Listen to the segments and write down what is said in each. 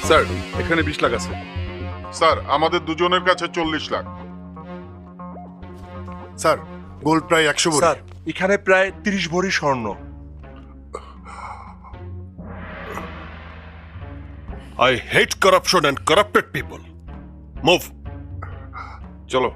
Sir এখানে 20 লাখ আছে। Sir আমাদের দুজনের কাছে 40 লাখ। স্যার গোল্ড প্রায় 100 ভরি। স্যার এখানে প্রায় 30 ভরি স্বর্ণ। I hate corruption and corrupted people. Move. চলো।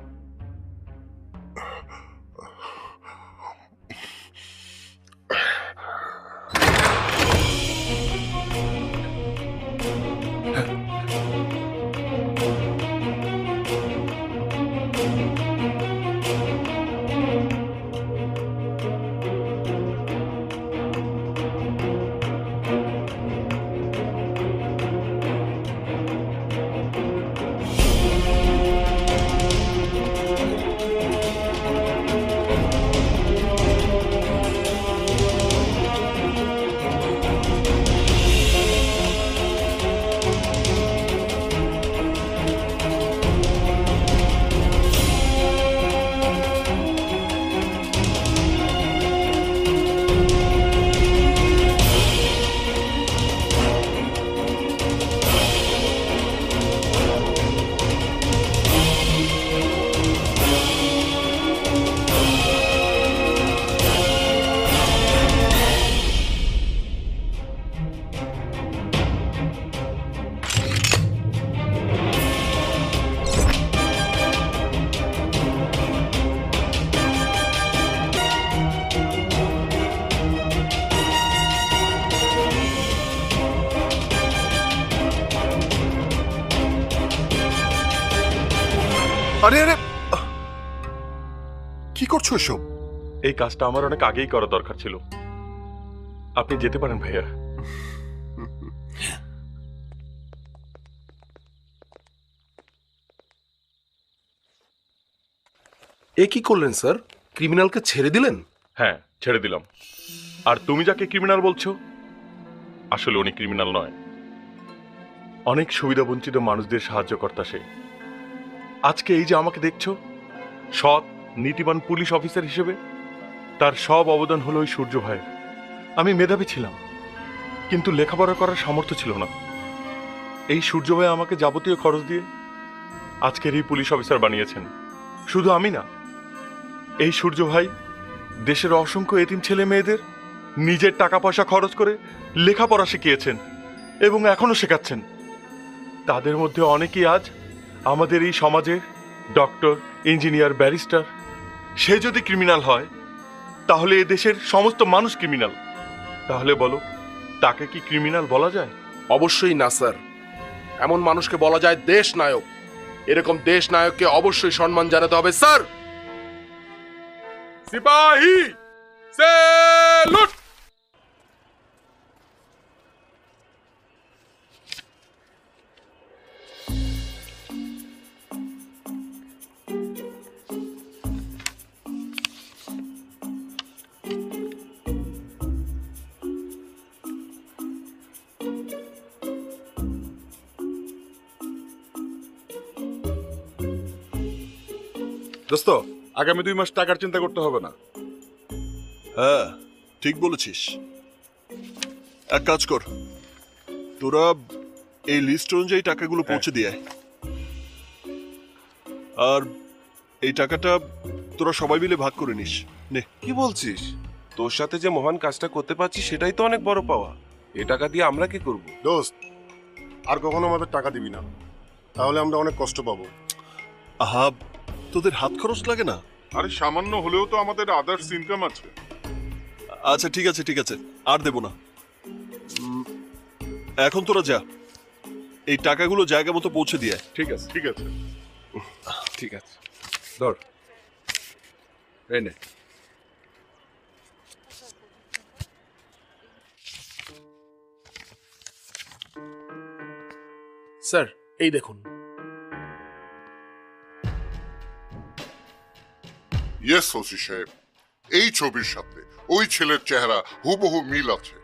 আরে আরে কি করছো এসব? এই কাজটা আমার অনেক আগেই করা দরকার ছিল। আপনি যেতে পারেন ভাইয়া। এ কি করলেন স্যার? ক্রিমিনালকে ছেড়ে দিলেন? হ্যাঁ, ছেড়ে দিলাম। আর তুমি যাকে ক্রিমিনাল বলছো, আসলে উনি ক্রিমিনাল নয়, অনেক সুবিধাবঞ্চিত মানুষদের সাহায্য কর্তা সে। আজকে এই যে আমাকে দেখছো, সৎ নীতিবান পুলিশ অফিসার হিসেবে তার সব অবদান হলো ওই সূর্য ভাইয়ের। আমি মেধাবী ছিলাম, কিন্তু লেখাপড়া করার সামর্থ্য ছিল না। এই সূর্য ভাই আমাকে যাবতীয় খরচ দিয়ে আজকের এই পুলিশ অফিসার বানিয়েছেন। শুধু আমি না, এই সূর্য ভাই দেশের অসংখ্য এতিম ছেলে মেয়েদের নিজের টাকা পয়সা খরচ করে লেখাপড়া শিখিয়েছেন এবং এখনো শেখাচ্ছেন। তাদের মধ্যে অনেকেই আজ আমাদের এই সমাজে ডক্টর, ইঞ্জিনিয়ার, ব্যারিস্টার। সে যদি ক্রিমিনাল হয়, তাহলে এ দেশের সমস্ত মানুষ ক্রিমিনাল। তাহলে বলো, তাকে কি ক্রিমিনাল বলা যায়? অবশ্যই না স্যার। এমন মানুষকে বলা যায় দেশ নায়ক। এরকম দেশ নায়ককে অবশ্যই সম্মান জানাতে হবে স্যার। সিপাহী সেলুট! দোস্ত, আগামী 2 মাস টাকার চিন্তা করতে হবে না। হ্যাঁ ঠিক বলেছিস। এক কাজ কর, তোরা এই লিস্ট অনুযায়ী টাকাগুলো পৌঁছে দিয়ে আয়। আর এই টাকাটা তোরা সবাই মিলে ভাগ করে নিস। নে। কি বলছিস? তোর সাথে যে মহান কাজটা করতে পারছি সেটাই তো অনেক বড় পাওয়া। এ টাকা দিয়ে আমরা কি করব? দোস্ত, আর কখনো আমাদের টাকা দিবি না, তাহলে আমরা অনেক কষ্ট পাবো। আহা, তোদের হাত খরচ লাগে না? আরে সামান্য হলেও তো আমাদের আদার্স ইনকাম আছে। আচ্ছা ঠিক আছে ঠিক আছে, আর দেব না। এখন তোরা যা, এই টাকাগুলো জায়গা মতো পৌঁছে দিয়ে আয়। ঠিক আছে ঠিক আছে। ঠিক আছে, ধর এই নে। স্যার এই দেখুন। ইয়েস ওসি সাহেব, এই ছবির সাথে ওই ছেলের চেহারা হুবহু মিল আছে।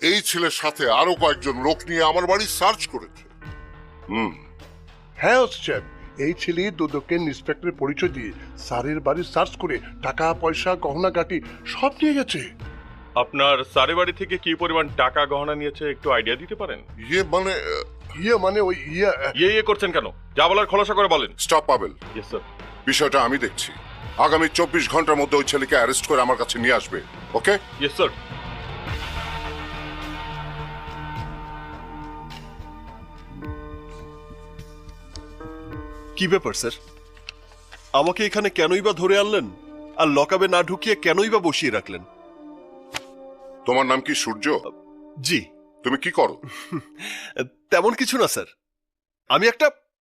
এই ছেলের সাথে আরো কয়েকজন লোক নিয়ে আমার বাড়ি সার্চ করেছে। হ্যাঁ সাহেব, এই ছেলে দুদকের ইন্সপেক্টরের পরিচয় দিয়ে স্যারের বাড়ি সার্চ করে টাকা পয়সা গহনা গাটি সব নিয়ে গেছে। আপনার স্যারের বাড়ি থেকে কি পরিমাণ টাকা গহনা নিয়েছে একটু আইডিয়া দিতে পারেন? ইয়ে মানে ইয়ে মানে ওই ইয়ে ইয়ে করছেন কেন? যা বলার খোলাসা করে বলেন। Stop Pavel, yes sir. বিষয়টা আমি দেখছি। আগামী 24 ঘন্টার মধ্যে ওই ছেলেকে অ্যারেস্ট করে আমার কাছে নিয়ে আসবে। ওকে? Yes sir. কি ব্যাপার স্যার? আমাকে এখানে কেনই বা ধরে আনলেন, আর লকআপে না ঢুকিয়ে কেনই বা বসিয়ে রাখলেন? তোমার নাম কি সূর্য? জি। তুমি কি করো? তেমন কিছু না স্যার, আমি একটা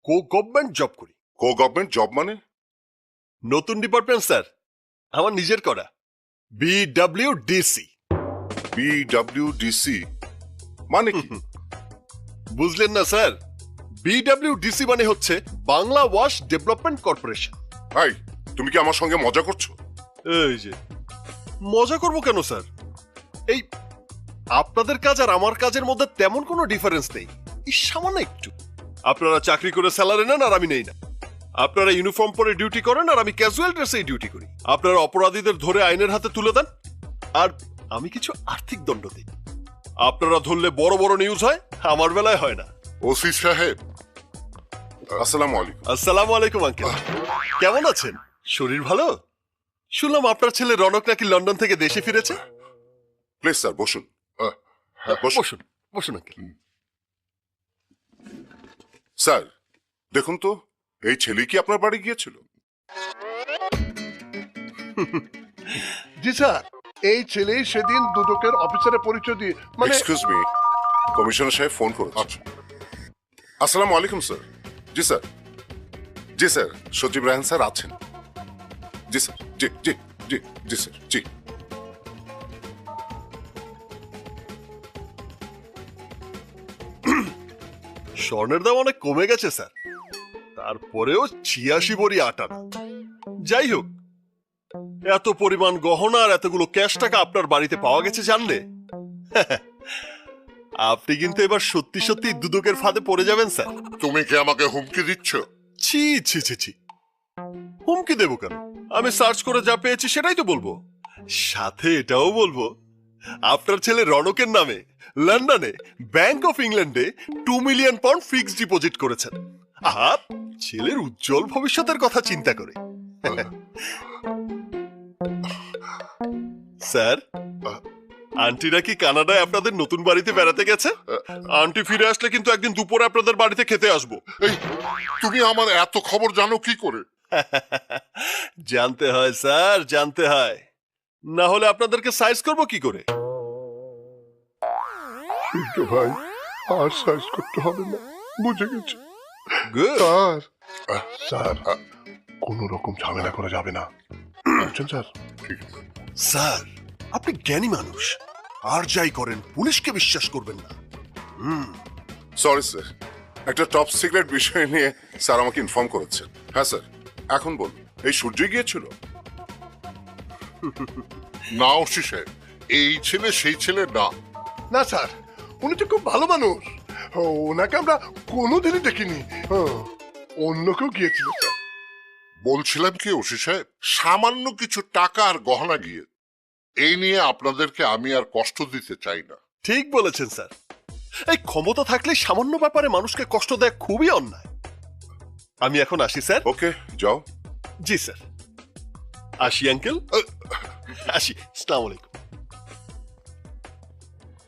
গভর্নমেন্ট জব করি। গভর্নমেন্ট জব মানে? নতুন ডিপার্টমেন্ট স্যার, আমার নিজের করা, BWDC। BWDC মানে কি? বুঝলেন না স্যার? BWDC মানে হচ্ছে বাংলা ওয়াশ ডেভেলপমেন্ট কর্পোরেশন। ভাই, তুমি কি আমার সঙ্গে মজা করছো? এই যে, মজা করব কেন স্যার? এই আপনাদের কাজ আর আমার কাজের মধ্যে তেমন কোনো ডিফারেন্স নেই, এই সামান্য একটু। আপনারা চাকরি করে স্যালারি নেন আর আমি নেই না। আপনারা ইউনিফর্ম পরে ডিউটি করেন আর আমি ক্যাজুয়াল ড্রেসে ডিউটি করি। আপনারা অপরাধীদের ধরে আইনের হাতে তুলে দেন আর আমি কিছু আর্থিক দণ্ড দিই। আপনারা ধরলে বড় বড় নিউজ হয়, আমার বেলায় হয় না। ওসি সাহেব, আসসালামু আলাইকুম। আসসালামু আলাইকুম আঙ্কেল, কেমন আছেন? শরীর ভালো? শুনলাম আপনার ছেলে রনক নাকি লন্ডন থেকে দেশে ফিরেছে। প্লিজ স্যার বসুন। হ্যাঁ, বসুন। বসুন বসুন আঙ্কেল। স্যার দেখুন তো, এই ছেলে কি আপনার বাড়ি গিয়েছিল? জি স্যার, এই ছেলেই সেদিন দুদকের অফিসারের পরিচয় দিয়ে মানে এক্সকিউজ মি, কমিশনার সাহেব ফোন করেছে। আসসালামু আলাইকুম স্যার। জি স্যার, জি স্যার, সচিব রায়হান স্যার আছেন। জি স্যার, জি জি জি জি স্যার, জি। স্বর্ণের দাম অনেক কমে গেছে স্যার, তারপরেও 86 ভরি আটা না। যাই হোক, এত পরিমাণ গহনা আর এতগুলো ক্যাশ টাকা আপনার বাড়িতে পাওয়া গেছে জানলে আপনি কিন্তু এবার সত্যি সত্যি দুদকের ফাঁদে পড়ে যাবেন স্যার। তুমি কি আমাকে হুমকি দিচ্ছ? ছি ছি ছি ছি, হুমকি দেবো কেন? আমি সার্চ করে যা পেয়েছি সেটাই তো বলবো। সাথে এটাও বলবো আপনার ছেলে রনকের নামে লন্ডনে ব্যাংক অফ ইংল্যান্ডে 2 মিলিয়ন পাউন্ড ফিক্সড ডিপোজিট করেছেন। আহা, ছেলের উজ্জ্বল ভবিষ্যতের কথা চিন্তা করে। স্যার, আন্টিরা কি কানাডায় আপনাদের নতুন বাড়িতে বেড়াতে গেছে? আন্টি ফিরে আসলে কিন্তু একদিন দুপুরে আপনাদের বাড়িতে খেতে আসবো। এই, তুমি আমার এত খবর জানো কি করে? জানতে হয় স্যার, জানতে হয়, না হলে আপনাদেরকে সাইজ করব কি করে? সূর্য ভাই, আর সাইজ করতে হবে না, বুঝে গেছি। Good. স্যার কোনো রকম ঝামেলা করা যাবে না, বুঝছেন স্যার? স্যার, আপনি জ্ঞানী মানুষ, আর যাই করেন পুলিশকে বিশ্বাস করবেন না। সরি স্যার, একটা টপ সিক্রেট বিষয় নিয়ে স্যার আমাকে ইনফর্ম করেছেন। হ্যাঁ স্যার, এখন বলুন, এই সূর্যই গিয়েছিল? না ওসি সাহেব, এই ছেলে সেই ছেলে না। না স্যার, উনি তো খুব ভালো মানুষ, ওনাকে আমরা কোনোদিনই দেখিনি। অন্য কেউ গিয়েছিল স্যার। বলছিলাম কি ওসি সাহেব, সামান্য কিছু টাকা আর গহনা গিয়ে, এই নিয়ে আপনাদেরকে আমি আর কষ্ট দিতে চাই না। ঠিক বলেছেন স্যার, এই ক্ষমতা থাকলে সামান্য ব্যাপারে মানুষকে কষ্ট দেয় খুবই অন্যায়। আমি এখন আসি স্যার। ওকে, যাও। জি স্যার, আসি আঙ্কেল, আসি। আসসালামু আলাইকুম।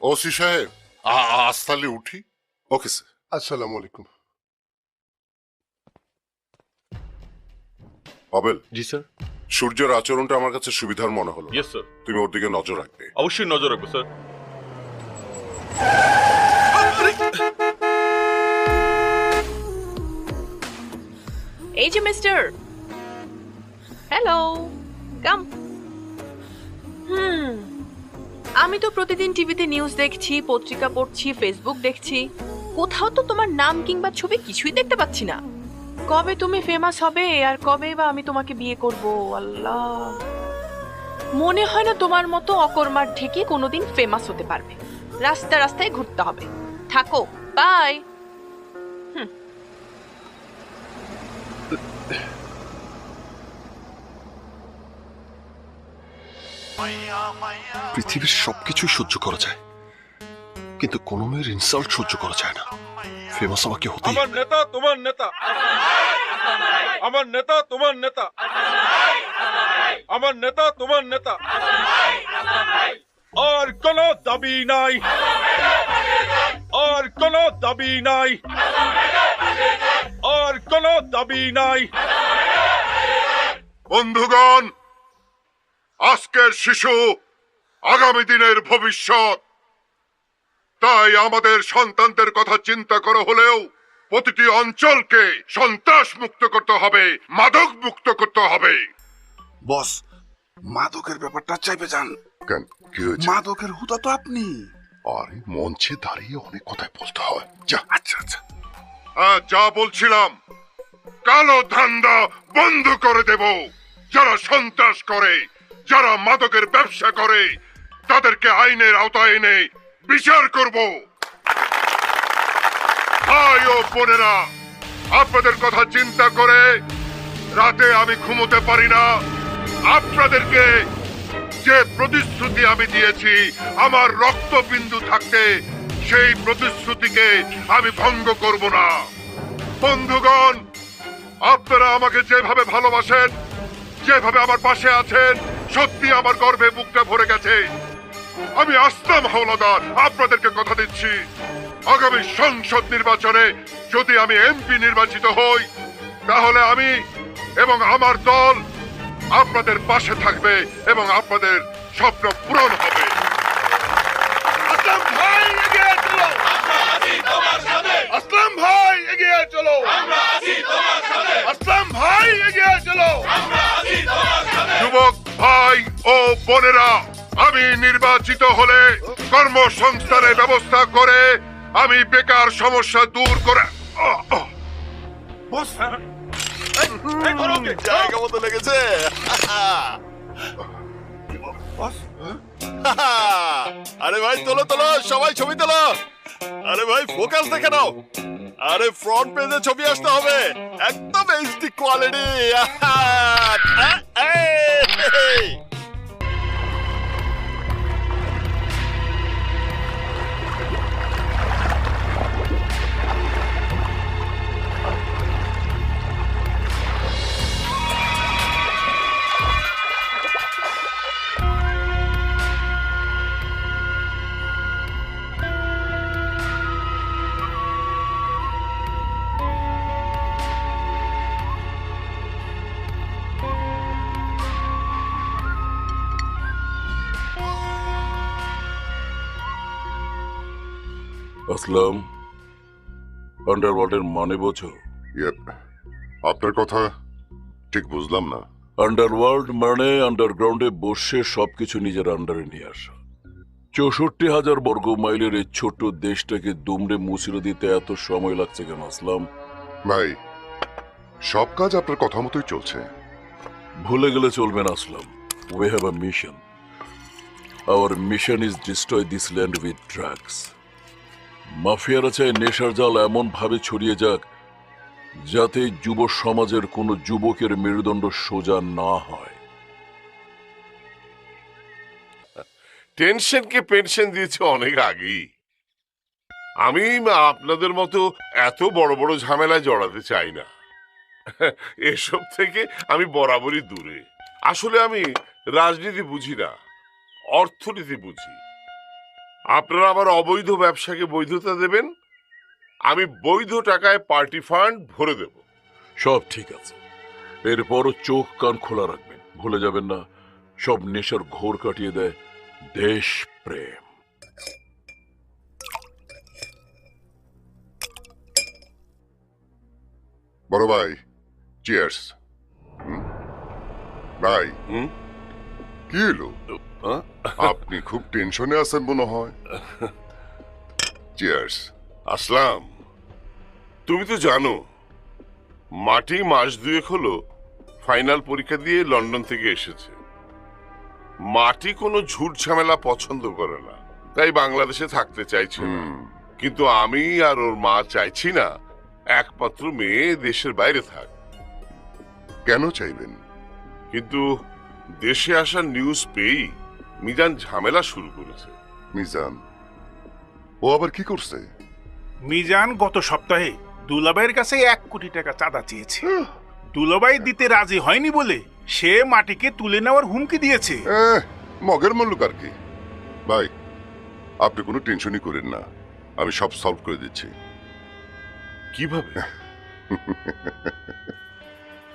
ওসি সাহেব, আজ তাহলে উঠি। Okay sir. আসসালামু আলাইকুম। পাবেল, জি স্যার। সূর্যের আচরণটা আমার কাছে সুবিধার মনে হলো। Yes sir. তুমি ওর দিকে নজর রাখবে। অবশ্যই নজর রাখবো স্যার। এই যে মিস্টার, হ্যালো, কাম। আমি তো প্রতিদিন টিভিতে নিউজ দেখছি, পত্রিকা পড়ছি, ফেসবুক দেখছি, কোথাও তো তোমার নাম কিংবা ছবি কিছুই দেখতে পাচ্ছি না। কবে তুমি ফেমাস হবে আর কবে বা আমি তোমাকে বিয়ে করব? আল্লাহ, মনে হয় না তোমার মতো অকর্মার ঢেকে কোনোদিন ফেমাস হতে পারবে। রাস্তায় রাস্তায় ঘুরতে হবে। থাকো, বাই। পৃথিবীর সবকিছু সহ্য করা যায়, কিন্তু কোনো মেয়ের ইনসাল্ট সহ্য করা যায় না। ফেমাস হওয়া কি হতে আমার নেতা তোমার নেতা, আমার নেতা তোমার নেতা, আমার নেতা তোমার নেতা, আর কোনো দাবি নাই, আর কোনো দাবি নাই, আর কোনো দাবি নাই। বন্ধুগণ, আজকের শিশু আগামী দিনের ভবিষ্যৎ। তাই আমাদের সন্তানদের কথা চিন্তা করা হলেও প্রতিটি অঞ্চলকে সন্ত্রাস মুক্ত করতে হবে, মাদক মুক্ত করতে হবে। বস, মাদকের ব্যাপারটা চাইবে যান। কেন, কি হয়েছে? মাদকের হুতা তো আপনি। আরে মঞ্চে দাঁড়িয়ে অনেক কথাই বলতে হয়। যা। আচ্ছা আচ্ছা। যা বলছিলাম, কালো ধান্দা বন্ধ করে দেব। যারা সন্ত্রাস করে, যারা মাদকের ব্যবসা করে, তাদেরকে আইনের আওতায় এনে বিচার করব। ভাই ও বোনেরা, আপনাদের কথা চিন্তা করে রাতে আমি ঘুমোতে পারি না। আপনাদেরকে যে প্রতিশ্রুতি আমি দিয়েছি, আমার রক্তবিন্দু থাকতে সেই প্রতিশ্রুতিকে আমি ভঙ্গ করব না। বন্ধুগণ, আপনারা আমাকে যেভাবে ভালোবাসেন, যেভাবে আমার পাশে আছেন, সত্যি আমার গর্বে বুকটা ভরে গেছে। আমি আসলাম হাওলাদার, আপনাদেরকে কথা দিচ্ছি, আগামী সংসদ নির্বাচনে যদি আমি এমপি নির্বাচিত হই, তাহলে আমি এবং আমার দল আপনাদের পাশে থাকবে এবং আপনাদের স্বপ্ন পূরণ হবে। আসলাম ভাই এগিয়ে চলো, আসলাম ভাই এগিয়ে চলো, আসলাম ভাই এগিয়ে চলো। যুবক ভাই ও বোনেরা, আমি নির্বাচিত হলে কর্মসংস্থানের ব্যবস্থা করে আমি বেকার সমস্যা দূর করে বস, জায়গা মতো লেগেছে। বস, আরে ভাই তোলো তোলো, সবাই ছবি তোলো। আরে ভাই ফোকাস দেখে নাও। আরে ফ্রন্ট পেজে ছবি আসতে হবে, একদম এইচডি কোয়ালিটি। আসলাম, আন্ডারওয়ার্ল্ডের মানে বোঝো? আপনার কথা ঠিক বুঝলাম না। আন্ডারওয়ার্ল্ড মানে আন্ডারগ্রাউন্ডে বসে সবকিছু নিজের আন্ডারে নিয়ে আসা। 64,000 বর্গ মাইলের এই ছোট্ট দেশটাকে দুমড়ে মুচড়ে দিতে এত সময় লাগছে কেন আসলাম? ভাই, সব কাজ আপনার কথা মতোই চলছে। ভুলে গেলে চলবে না আসলাম। We have a mission. Our mission is destroy this land with drugs. মাফিয়ারা চায় নেশার জাল এমন ভাবে ছড়িয়ে যাক যাতে যুব সমাজের কোনো যুবকের মেরুদণ্ড সোজা না হয়। টেনশনকে পেনশন দিয়েছে অনেক আগেই। আমি আপনাদের মতো এত বড় বড় ঝামেলায় জড়াতে চাই না। এসব থেকে আমি বরাবরই দূরে। আসলে আমি রাজনীতি বুঝি না, অর্থনীতি বুঝি। আপনারা আমার অবৈধ ব্যবসাকে বৈধতা দেবেন, আমি বৈধ টাকায় পার্টি ফান্ড ভরে দেব। সব ঠিক আছে, এরপরও চোখ কান খোলা রাখবেন। ভুলে যাবেন না, সব নেশার ঘোর কাটিয়ে দেয় দেশ প্রেম। বড় ভাই, চিয়ার্স। ভাই, কি এলো? আপনি খুব টেনশনে আছেন মনে হয়। চিয়ার্স। আসলাম, তুমি তো জানো মাটি মাস দুয়েক হলো ফাইনাল পরীক্ষা দিয়ে লন্ডন থেকে এসেছে। মাটি কোনো ঝুট ঝামেলা পছন্দ করে না, তাই বাংলাদেশে থাকতে চাইছে না। কিন্তু আমি আর ওর মা চাইছি না একমাত্র মেয়ে দেশের বাইরে থাক। কেন চাইবেন? কিন্তু দেশে আসার নিউজ পেয়েই মিজান ঝামেলা শুরু করেছে। মিজান? ও আবার কি করছে? মিজান গত সপ্তাহে দুলাভাইয়ের কাছে 1 কোটি টাকা চাঁদা চেয়েছে। দুলাভাই দিতে রাজি হয়নি বলে সে মাটিকে তুলে নেওয়ার হুমকি দিয়েছে। মগের মল্লুক আর কি। ভাই, আপনি কোনো টেনশনই করেন না, আমি সব সলভ করে দিচ্ছি। কিভাবে?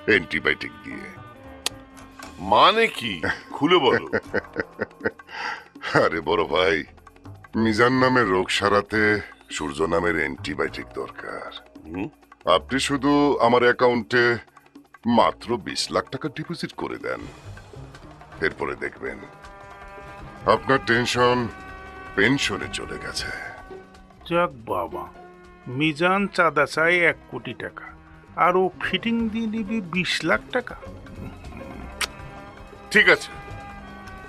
অ্যান্টিবায়োটিক দিয়ে। মানে কি, খুলে বলো। আরে বড় ভাই, মিজান নামের রোগ সারাতে সূর্য নামের অ্যান্টিবায়োটিক দরকার। আপনি শুধু আমার অ্যাকাউন্টে মাত্র 20 লাখ টাকা ডিপোজিট করে দেন, এরপরে দেখবেন আপনার টেনশন পেনশনে চলে গেছে। যাক বাবা, মিজান চাঁদা চায় 1 কোটি টাকা, আর ও ফিটিং দিয়ে দিবি 20 লাখ টাকা। ঠিক আছে,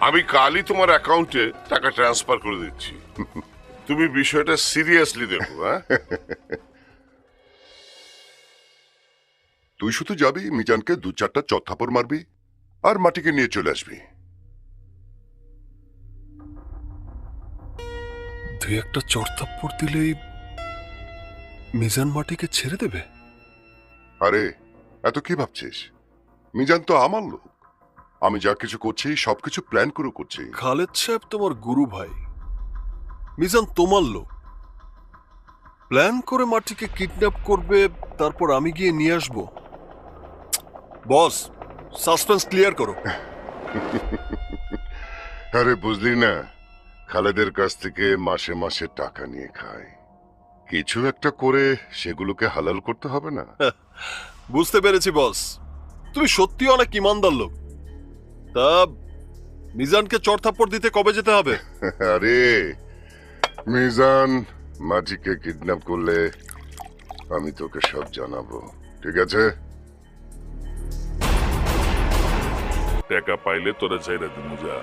আমি কালই তোমার অ্যাকাউন্টে টাকা ট্রান্সফার করে দিচ্ছি। তুমি বিষয়টা সিরিয়াসলি দেখো। হ্যাঁ, তুই শুধু যাবি, মিজানকে 2-4টা চত্থাপড় মারবি আর মাটিকে নিয়ে চলে আসবি। 2-1টা চড়থাপ্পড় দিলেই মিজান মাটিকে ছেড়ে দেবে? আরে এত কি ভাবছিস? মিজান তো আমার লোক, আমি যা কিছু করছি সবকিছু প্ল্যান করে করছি। খালেদ সাহেব তোমার গুরু ভাই, মিজান তোমার লোক। প্ল্যান করে মাটিকে কিডন্যাপ করবে, তারপর আমি গিয়ে নিয়ে আসবো। বস, সাসপেন্স ক্লিয়ার করো। আরে বুঝলি না, খালেদের কাছ থেকে মাসে মাসে টাকা নিয়ে খায়, কিছু একটা করে সেগুলোকে হালাল করতে হবে না? বুঝতে পেরেছি বস, তুমি সত্যি অনেক ইমানদার লোক। তা মিজানকে চড়থাপ্পড় দিতে কবে যেতে হবে? আরে মিজান মাটিকে কিডন্যাপ করলে আমি তোকে সব জানাবো, ঠিক আছে? টাকা পাইলে তোরা চাইলে দিমু যা।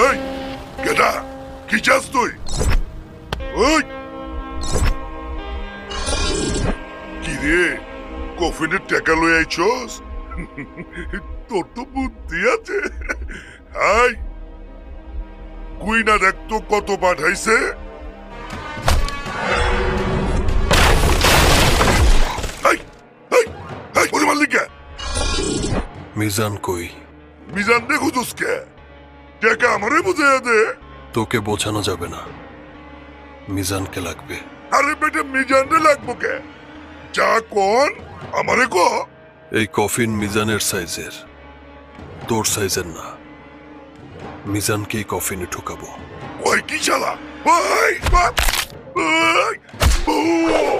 এই গেদা, কি চাস তুই? ওই কি রে, কফিনের টাকা লই আইছস? তোর তো বুদ্ধি আছে। হাই, গুইনা দেখ তো কত পাঠাইছে। ওরে মালিকা, মিজান কই? মিজান দেখো দুসকে, টাকা আমারে বুঝাইয়া দে। তোকে বোঝানো যাবে না, মিজানকে লাগবে। আরে বেটা, মিজানরে লাগবো কে? যা কোন আমারে কো। এই কফিন মিজানের সাইজের, তোর সাইজের না। মিজানকে এই কফিনে ঢুকাবো। ওই কি শালা, ওই বাপ, ওই ওই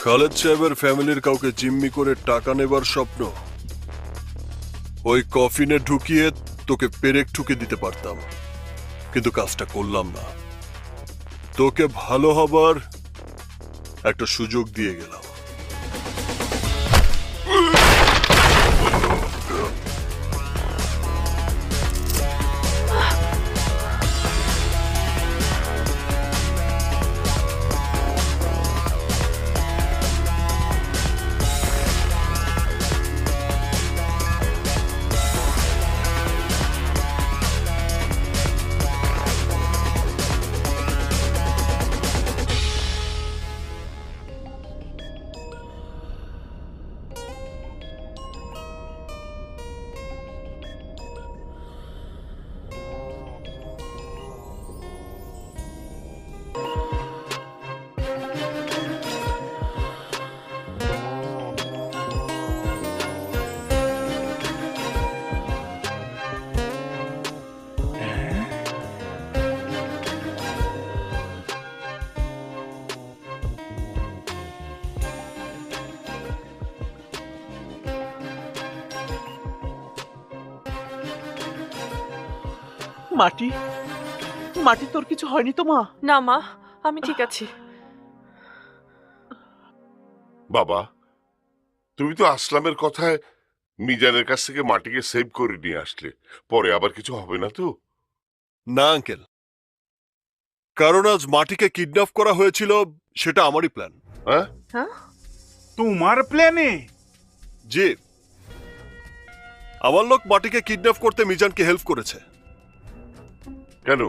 খালেদ সাহেবের ফ্যামিলির কাউকে জিম্মি করে টাকা নেবার স্বপ্ন, ওই কফিনে ঢুকিয়ে তোকে পেরেক ঠুকে দিতে পারতাম, কিন্তু কাজটা করলাম না। তোকে ভালো হবার একটা সুযোগ দিয়ে গেলাম। মাটি মাটি তোর কিছু হয়নি তো মা? না মা, আমি ঠিক আছি। বাবা, তুমি তো আসলামের কথায় মিজানের কাছ থেকে মাটিকে সেভ করে নিয়ে আসলে, পরে আবার কিছু হবে না তো? না আঙ্কেল, কারণ আজ মাটিকে কিডন্যাপ করা হয়েছিল, সেটা আমারই প্ল্যান। হ্যাঁ? হ্যাঁ? তোমার প্ল্যানে? জি, আমার লোক মাটিকে কিডন্যাপ করতে মিজানকে হেল্প করেছে। কেন?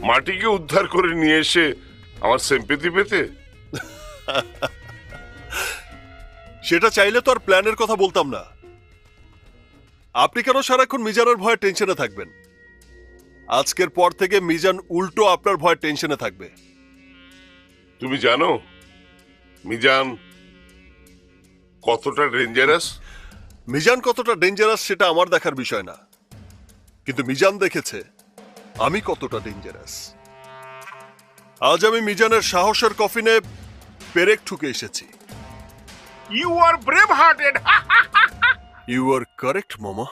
মাটিকে উদ্ধার করে নিয়ে এসে আমার সিম্পেথি পেতে? সেটা চাইলে তো আর প্ল্যানের কথা বলতাম না। আপনি কেন সারাক্ষণ মিজানের ভয়ে টেনশনে থাকবেন? আজকের পর থেকে মিজান উল্টো আপনার ভয়ে টেনশনে থাকবে। তুমি জানো মিজান কতটা ডেঞ্জারাস? মিজান কতটা ডেঞ্জারাস সেটা আমার দেখার বিষয় না, কিন্তু মিজান দেখেছে আমি কতটা ডেঞ্জারাস। আজ আমি মিজানের সাহসের কফিনে পেরেক ঠুকে এসেছি। You are brave hearted. You are correct মামা।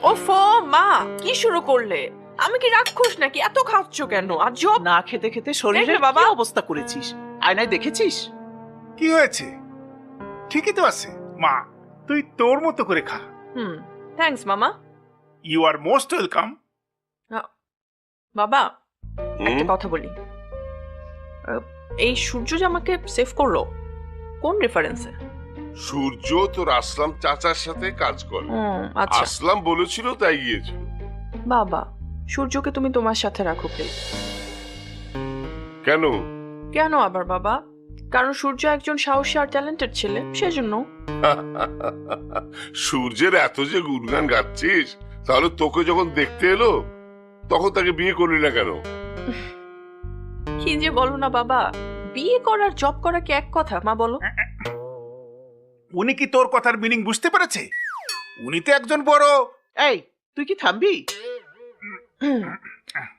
ওফো মা, কি শুরু করলে? আমি কি রাক্ষস নাকি? এত খাচ্ছ কেন? আর জব না খেতে খেতে শরীরে দেখলে বাবা? বাবা অবস্থা করেছিস, আয়নায় দেখেছিস? কি হয়েছে? ঠিকই তো আছে মা, তুই তোর মতো করে খা। থ্যাঙ্কস মামা। You are most welcome. বাবা, একটা কথা বলি। এই সূর্য যে আমাকে সেভ করলো, কোন রেফারেন্সে? সূর্য তোর আসলাম চাচার সাথে কাজ করে। আচ্ছা আসলাম বলেছিল তাই গিয়েছিল। বাবা, সূর্যকে তুমি তোমার সাথে রাখো প্লিজ। কেন? কেন আবার বাবা? কারণ সূর্য একজন সাহসী আর ট্যালেন্টেড ছেলে, সেজন্য। সূর্যের এত যে গুণগান গাচ্ছিস, তাহলে তোকে যখন দেখতে এলো তখন তাকে বিয়ে করলি না কেন? কি যে বলো না বাবা, বিয়ে করার জব করা কি এক কথা? মা বলো। উনি কি তোর কথার মিনিং বুঝতে পেরেছে? উনি তো একজন বড়। এই তুই কি থামবি?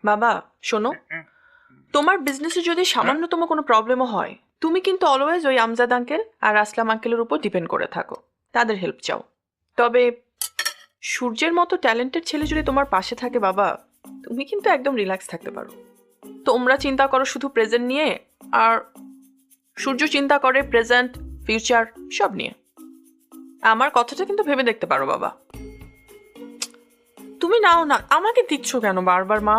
বাবা শোনো, তোমার বিজনেসে যদি সামান্যতম কোনো প্রবলেমও হয়, তুমি কিন্তু অলওয়েজ ওই আমজাদ আঙ্কেল আর আসলাম আঙ্কেলের উপর ডিপেন্ড করে থাকো, তাদের হেল্প চাও। তবে সূর্যের মতো ট্যালেন্টেড ছেলে যদি তোমার পাশে থাকে বাবা, তুমি কিন্তু একদম রিল্যাক্স থাকতে পারো। তোমরা চিন্তা করো শুধু প্রেজেন্ট নিয়ে, আর সূর্য চিন্তা করে প্রেজেন্ট, ফিউচার সব নিয়ে। আমার কথাটা কিন্তু ভেবে দেখতে পারো বাবা। তুমি নাও না, আমাকে দিচ্ছ কেন বারবার মা?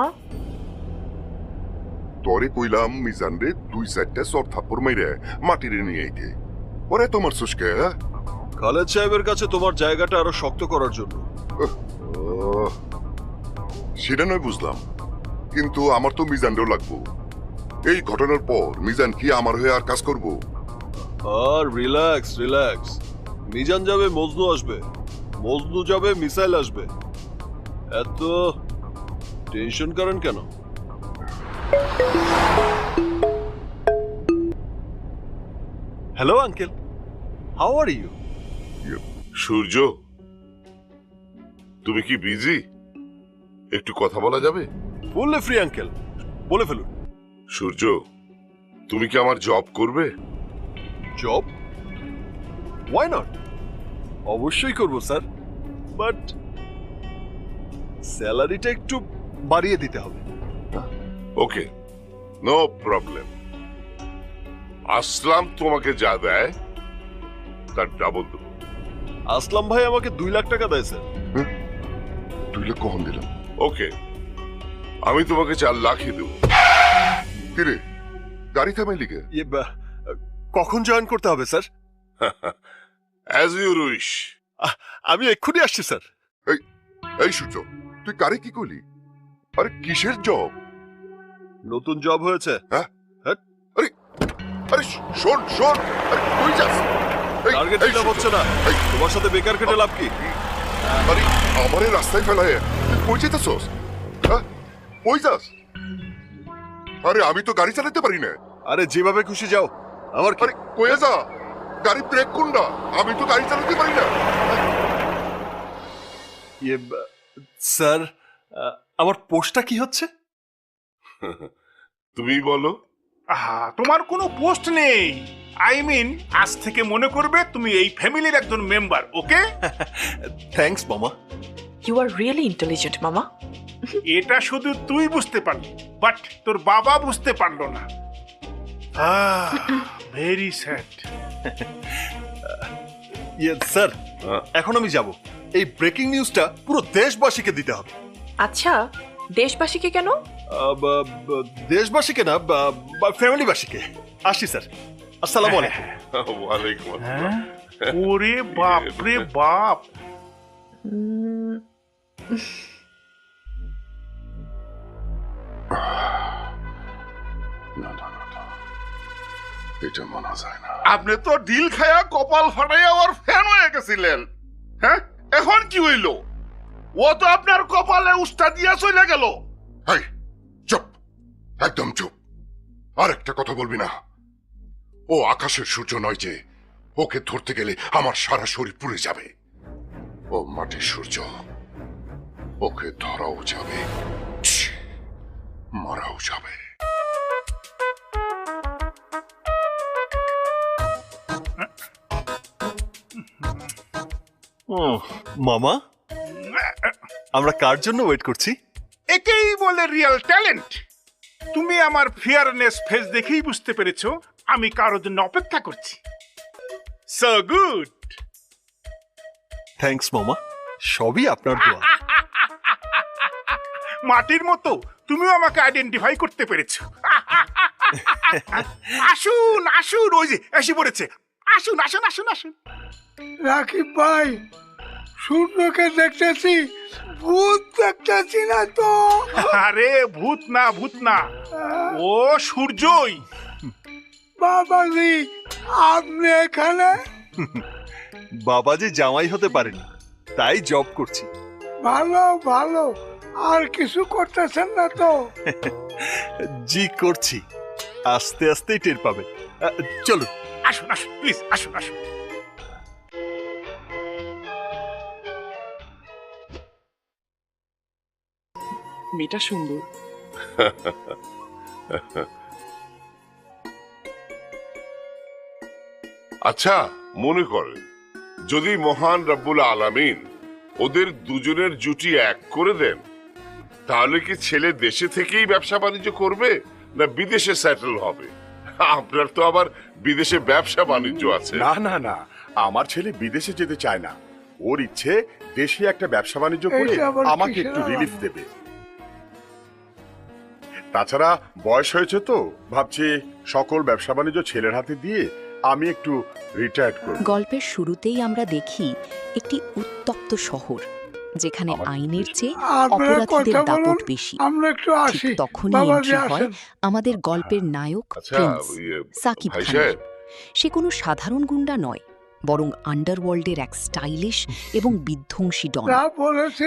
তরে কইলাম মিজান রে 2-4টা সর থাপ্পড় মাইরে মাটিরে নিয়ে আইতে, ওরে তোমার সুস্কে। খালেদ সাহেবের কাছে তোমার জায়গাটা আরো শক্ত করার জন্য। সেটা নয় বুঝলাম, কিন্তু আমার তো মিজানরেও লাগবো। এই ঘটনার পর মিজান কি আমার হয়ে আর কাজ করবো? আর রিল্যাক্স রিল্যাক্স, মিজান যাবে মজনু আসবে, মজনু যাবে মিসাইল আসবে। এত টেনশন করেন কেন? Hello uncle, how are you? Surya, তুমি কি বিজি? একটু কথা বলা যাবে? ফুললি ফ্রি আঙ্কেল, বলে ফেলুন। সূর্য, তুমি কি আমার জব করবে? জব? Why not? অবশ্যই করব স্যার, বাট স্যালারিটা একটু বাড়িয়ে দিতে হবে। ওকে, নো প্রবলেম। আসলাম তোমাকে যা দেয় তার ডাবল দেবো। আসলাম ভাই আমাকে 2 লাখ টাকা দেয় স্যার। 2 লাখ কখন দিলাম? ওকে, আমি তোমাকে 4 লাখই দেবো। কিরে, গাড়ি থামাই লিখে? কখন জয়েন করতে হবে স্যার? As you wish. আমি এক্ষুনি আসছি স্যার। এই সূর্য, তুই কারে কি করলি? আরে কিসের জব? নতুন জব হয়েছে। হ্যাঁ? আরে শোন শোন, আরে কই যাস? টার্গেট দিতে হচ্ছে না, তোমার সাথে বেকার কেটে লাভ কি? আরে আমারে রাস্তায় ফেলায় তুই কই যেতেছস? হ্যাঁ, কই যাস? আরে আমি তো গাড়ি চালাতে পারি না। আরে যেভাবে খুশি যাও, আমার কি? আরে কই যা? গাড়ি ব্রেক কোনটা? আমি তো গাড়ি চালাতে পারি না। স্যার, আমার পোস্টটা কি হচ্ছে? তুমি বলো। তোমার কোনো পোস্ট নেই। আই মিন, আজ থেকে মনে করবে তুমি এই ফ্যামিলির একজন মেম্বার, ওকে? থ্যাঙ্কস মামা। ইউ আর রিয়েলি ইন্টেলিজেন্ট মামা। এটা শুধু তুই বুঝতে পারলি, বাট তোর বাবা বুঝতে পারলো না। Very sad. স্যার, এখন আমি যাব। এই ব্রেকিং নিউজটা পুরো দেশবাসীকে দিতে হবে। আচ্ছা, দেশবাসীকে কেন? দেশবাসীকে না, ফ্যামিলিবাসীকে। আসি স্যার, আসসালামু আলাইকুম। ওয়ালাইকুম আসসালাম। ওরে বাপ রে বাপ। না না না না, এটা মানা যায় না। আপনি তো ডিল খায়া কপাল ফাটাইয়া ওর ফ্যান হয়ে গেছিলেন। হ্যাঁ, এখন কি হইল? ও তো আপনার কপালে উস্তা দিয়া চলে গেল। এই চুপ, একদম চুপ। আর একটা কথা বলবি না। ও আকাশের সূর্য নয় যে ওকে ধরতে গেলে আমার সারা শরীর পুড়ে যাবে। ও মাটির সূর্য, ওকে ধরাও যাবে, মারাও যাবে। মামা, আমরা কার জন্য ওয়েট করছি? একেই বলে রিয়েল ট্যালেন্ট। তুমি আমার ফিয়ারনেস ফেস দেখেই বুঝতে পেরেছো আমি কারোর জন্য অপেক্ষা করছি। So good. থ্যাঙ্কস মামা, সবই আপনার দোয়া। মাটির মতো তুমিও আমাকে আইডেন্টিফাই করতে পেরেছো। আসুন আসুন, ওই যে এসে পড়েছে। আসুন আসুন আসুন আসুন। রাকিব ভাই, সূর্যকে দেখতেছি, ভূত দেখতেছি না তো? আরে ভূত না, ভূত না, ও সূর্যই। বাবাজি, আপনি এখানে? বাবাজি জামাই হতে পারেনি, তাই জব করছি। ভালো ভালো, আর কিছু করতেছেন না তো? জি করছি, আস্তে আস্তেই টের পাবেন। চলুন। আসুন আসুন প্লিজ, আসুন আসুন। মেয়েটা সুন্দর। আচ্ছা, মনে করেন যদি মহান রব্বুল আলামিন ওদের দুজনের জুটি এক করে দেন, তাহলে কি ছেলে দেশে থেকেই ব্যবসা বাণিজ্য করবে না বিদেশে সেটেল হবে? আপনার তো আবার বিদেশে ব্যবসা বাণিজ্য আছে। না না না, আমার ছেলে বিদেশে যেতে চায় না। ওর ইচ্ছে দেশে একটা ব্যবসা বাণিজ্য করে আমাকে একটু রিলিফ দেবে। তাছাড়া বয়স হয়েছে তো, ভাবছি সকল ব্যবসা বাণিজ্য ছেলের হাতে দিয়ে আমি একটু রিটায়ার্ড করব। গল্পের শুরুতেই আমরা দেখি একটি উত্তপ্ত শহর, যেখানে আইনের চেয়ে অপরাধীদের দাপট বেশি। ঠিক তখনই এন্ট্রি হয় আমাদের গল্পের নায়ক প্রিন্স সাকিব খানের। সে কোনো সাধারণ গুন্ডা নয়, বরং আন্ডারওয়ার্ল্ডের এক স্টাইলিশ এবং বিধ্বংসী ডন।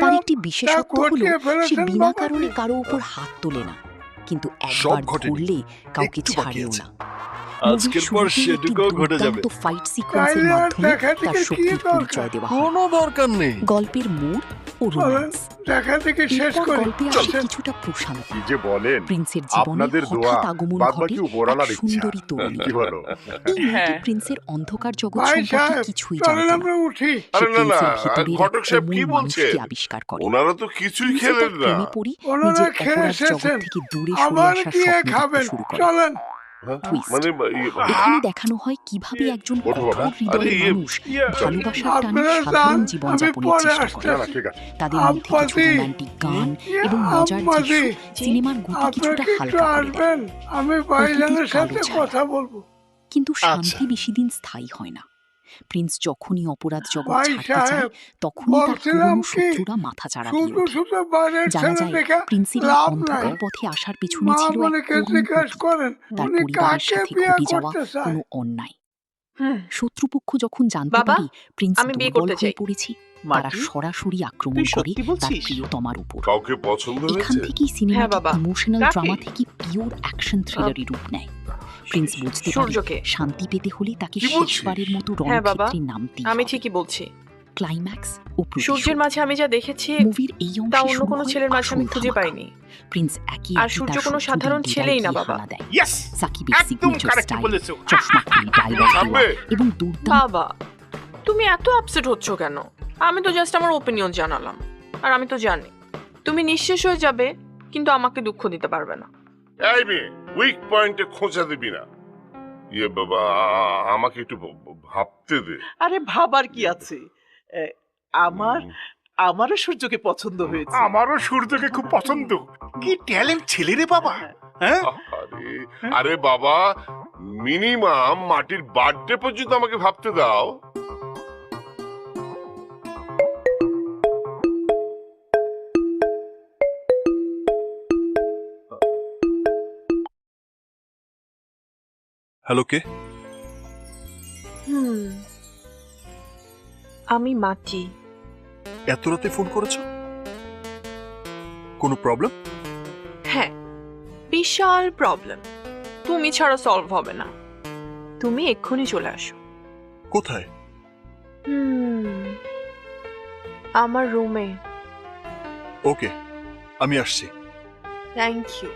তার একটি বিশেষত্ব হলো সে বিনা কারণে কারো উপর হাত তোলে না, কিন্তু একবার ধরলে কাউকে ছাড়েও না। আজকের পর সেটুকুও ঘটে যাবে। ফাইট সিকোয়েন্সের মাধ্যমে তার শক্তির পরিচয় দেওয়া হয়। কোনো দরকার নেই। গল্পের মোড় ও ও রোম্যান্স। দেখা দেখি শেষ এরপর করি। গল্পে আসে কিছুটা প্রশান্তি। কি যে বলেন, প্রিন্সের জীবনে আপনাদের দোয়া হঠাৎ আগমন বাদ ঘটে বাকি উপরালার এক ইচ্ছা। সুন্দরী তরুণী। কি বলো? এই মেয়েটি প্রিন্সের অন্ধকার জগৎ ভাই সম্পর্কে সাহেব, কিছুই চলেন জানত না। আমরা উঠি। সে আরে না না, প্রিন্সের ভেতরের ঘটক সাহেব কোমল কি বলছেন? মানুষকে আবিষ্কার করে। ওনারা তো কিছুই প্রিন্সও খেলেন তার না। প্রেমে পড়ে ওনারা নিজের খেয়ে অপরাধ জগৎ এসেছেন, থেকে দূরে সরে আবার আসার গিয়ে স্বপ্ন খাবেন। দেখতে শুরু করে। চলেন। টুইস্ট। মানে এখানে দেখানো হয় কিভাবে একজন ওঠো বাবা। কঠোর হৃদয়ের আরে, মানুষ ভালোবাসার টানে আপনারা সাধারণ যান, জীবন আমি যাপনের পরে চেষ্টা আসছি। করে। না, ঠিক আছে। তাদের মধ্যে কিছু আব্বাজি, রোমান্টিক গান এবং মজার আব্বাজি, দৃশ্য সিনেমার গতি আপনারা কিছুটা কি একটু হালকা করে দেয়। আসবেন? আমি ভাইজানের সাথে কালো ছায়া। কথা বলবো। কিন্তু শান্তি বেশি দিন স্থায়ী হয় না। প্রিন্স যখনই অপরাধ জগৎ ভাই ছাড়তে চায় সাহেব, তখনই তার বলছিলাম পুরনো কি, শত্রুরা মাথা চাড়া দিয়ে শুধু ওঠে। শুধু বাইরের জানা ছেলে যায় দেখা প্রিন্সের এই লাভ অন্ধকার নাই। পথে আসার পিছনে মা ছিল মনে এক কে করুণ জিজ্ঞেস প্রতীক, করেন তার উনি পরিবারের কাকে সাথে বিয়ে ঘটে যাওয়া করতে চায়। কোনো অন্যায়। শত্রুপক্ষ যখন জানতে বাবা, পারে প্রিন্স আমি বিয়ে দুর্বল করতে হয়ে চাই। পড়েছি, তারা সরাসরি আক্রমণ করে তার প্রিয়তমার উপর। কাউকে পছন্দ এখান হয়েছে? থেকেই হ্যাঁ সিনেমাটি বাবা। ইমোশনাল কাকে? ড্রামা থেকে পিওর অ্যাকশন থ্রিলারি রূপ নেয়। প্রিন্স বুঝতে পারে সূর্যকে। শান্তি পেতে হলে তাকে কি বলছিস? শেষবারের মতো হ্যাঁ বাবা, রণক্ষেত্রে নামতেই আমি হবে। ঠিকই বলছি। ক্লাইম্যাক্স ও সূর্যের প্রতিশোধ। মাঝে আমি যা দেখেছি মুভির এই তা অংশে অন্য শুরু কোনো হয় ছেলের মাঝে আমি আসল খুঁজে ধামাকা। পাইনি। প্রিন্স একে আর একে সূর্য তার কোনো শত্রুদের সাধারণ ডেরায় ছেলেই না গিয়ে বাবা। হানা দেয়। ইয়েস, সাকিবের একদম সিগনেচার correct স্টাইল, বলেছো। চশমাখানি ডায়লগ দেওয়া থামবে? এবং দুর্দান্ত বাবা, তুমি এত আপসেট হচ্ছ কেন? আমি তো জাস্ট আমার ওপিনিয়ন জানালাম। আর আমি তো জানি তুমি নিঃশেষ হয়ে যাবে, কিন্তু আমাকে দুঃখ দিতে পারবে না। এই মেয়ে, উইক পয়েন্টে খোঁচা দিবি না। ইয়ে বাবা, আমাকে একটু ভাবতে দে। আরে ভাবার কি আছে? আমারও সূর্যকে পছন্দ হয়েছে। আমারও সূর্যকে খুব পছন্দ। কি ট্যালেন্ট ছেলে রে বাবা। হ্যাঁ, আরে বাবা, মিনিমাম মাটির বার্থডে পর্যন্ত আমাকে ভাবতে দাও। হ্যালো, কে? আমি মাটি। এত রাতে ফোন করেছো? কোনো প্রবলেম? হ্যাঁ, বিশাল প্রবলেম। তুমি ছাড়া সলভ হবে না। তুমি এক্ষুনি চলে আসো। কোথায়? আমার রুমে। ওকে, আমি আসছি। Thank you.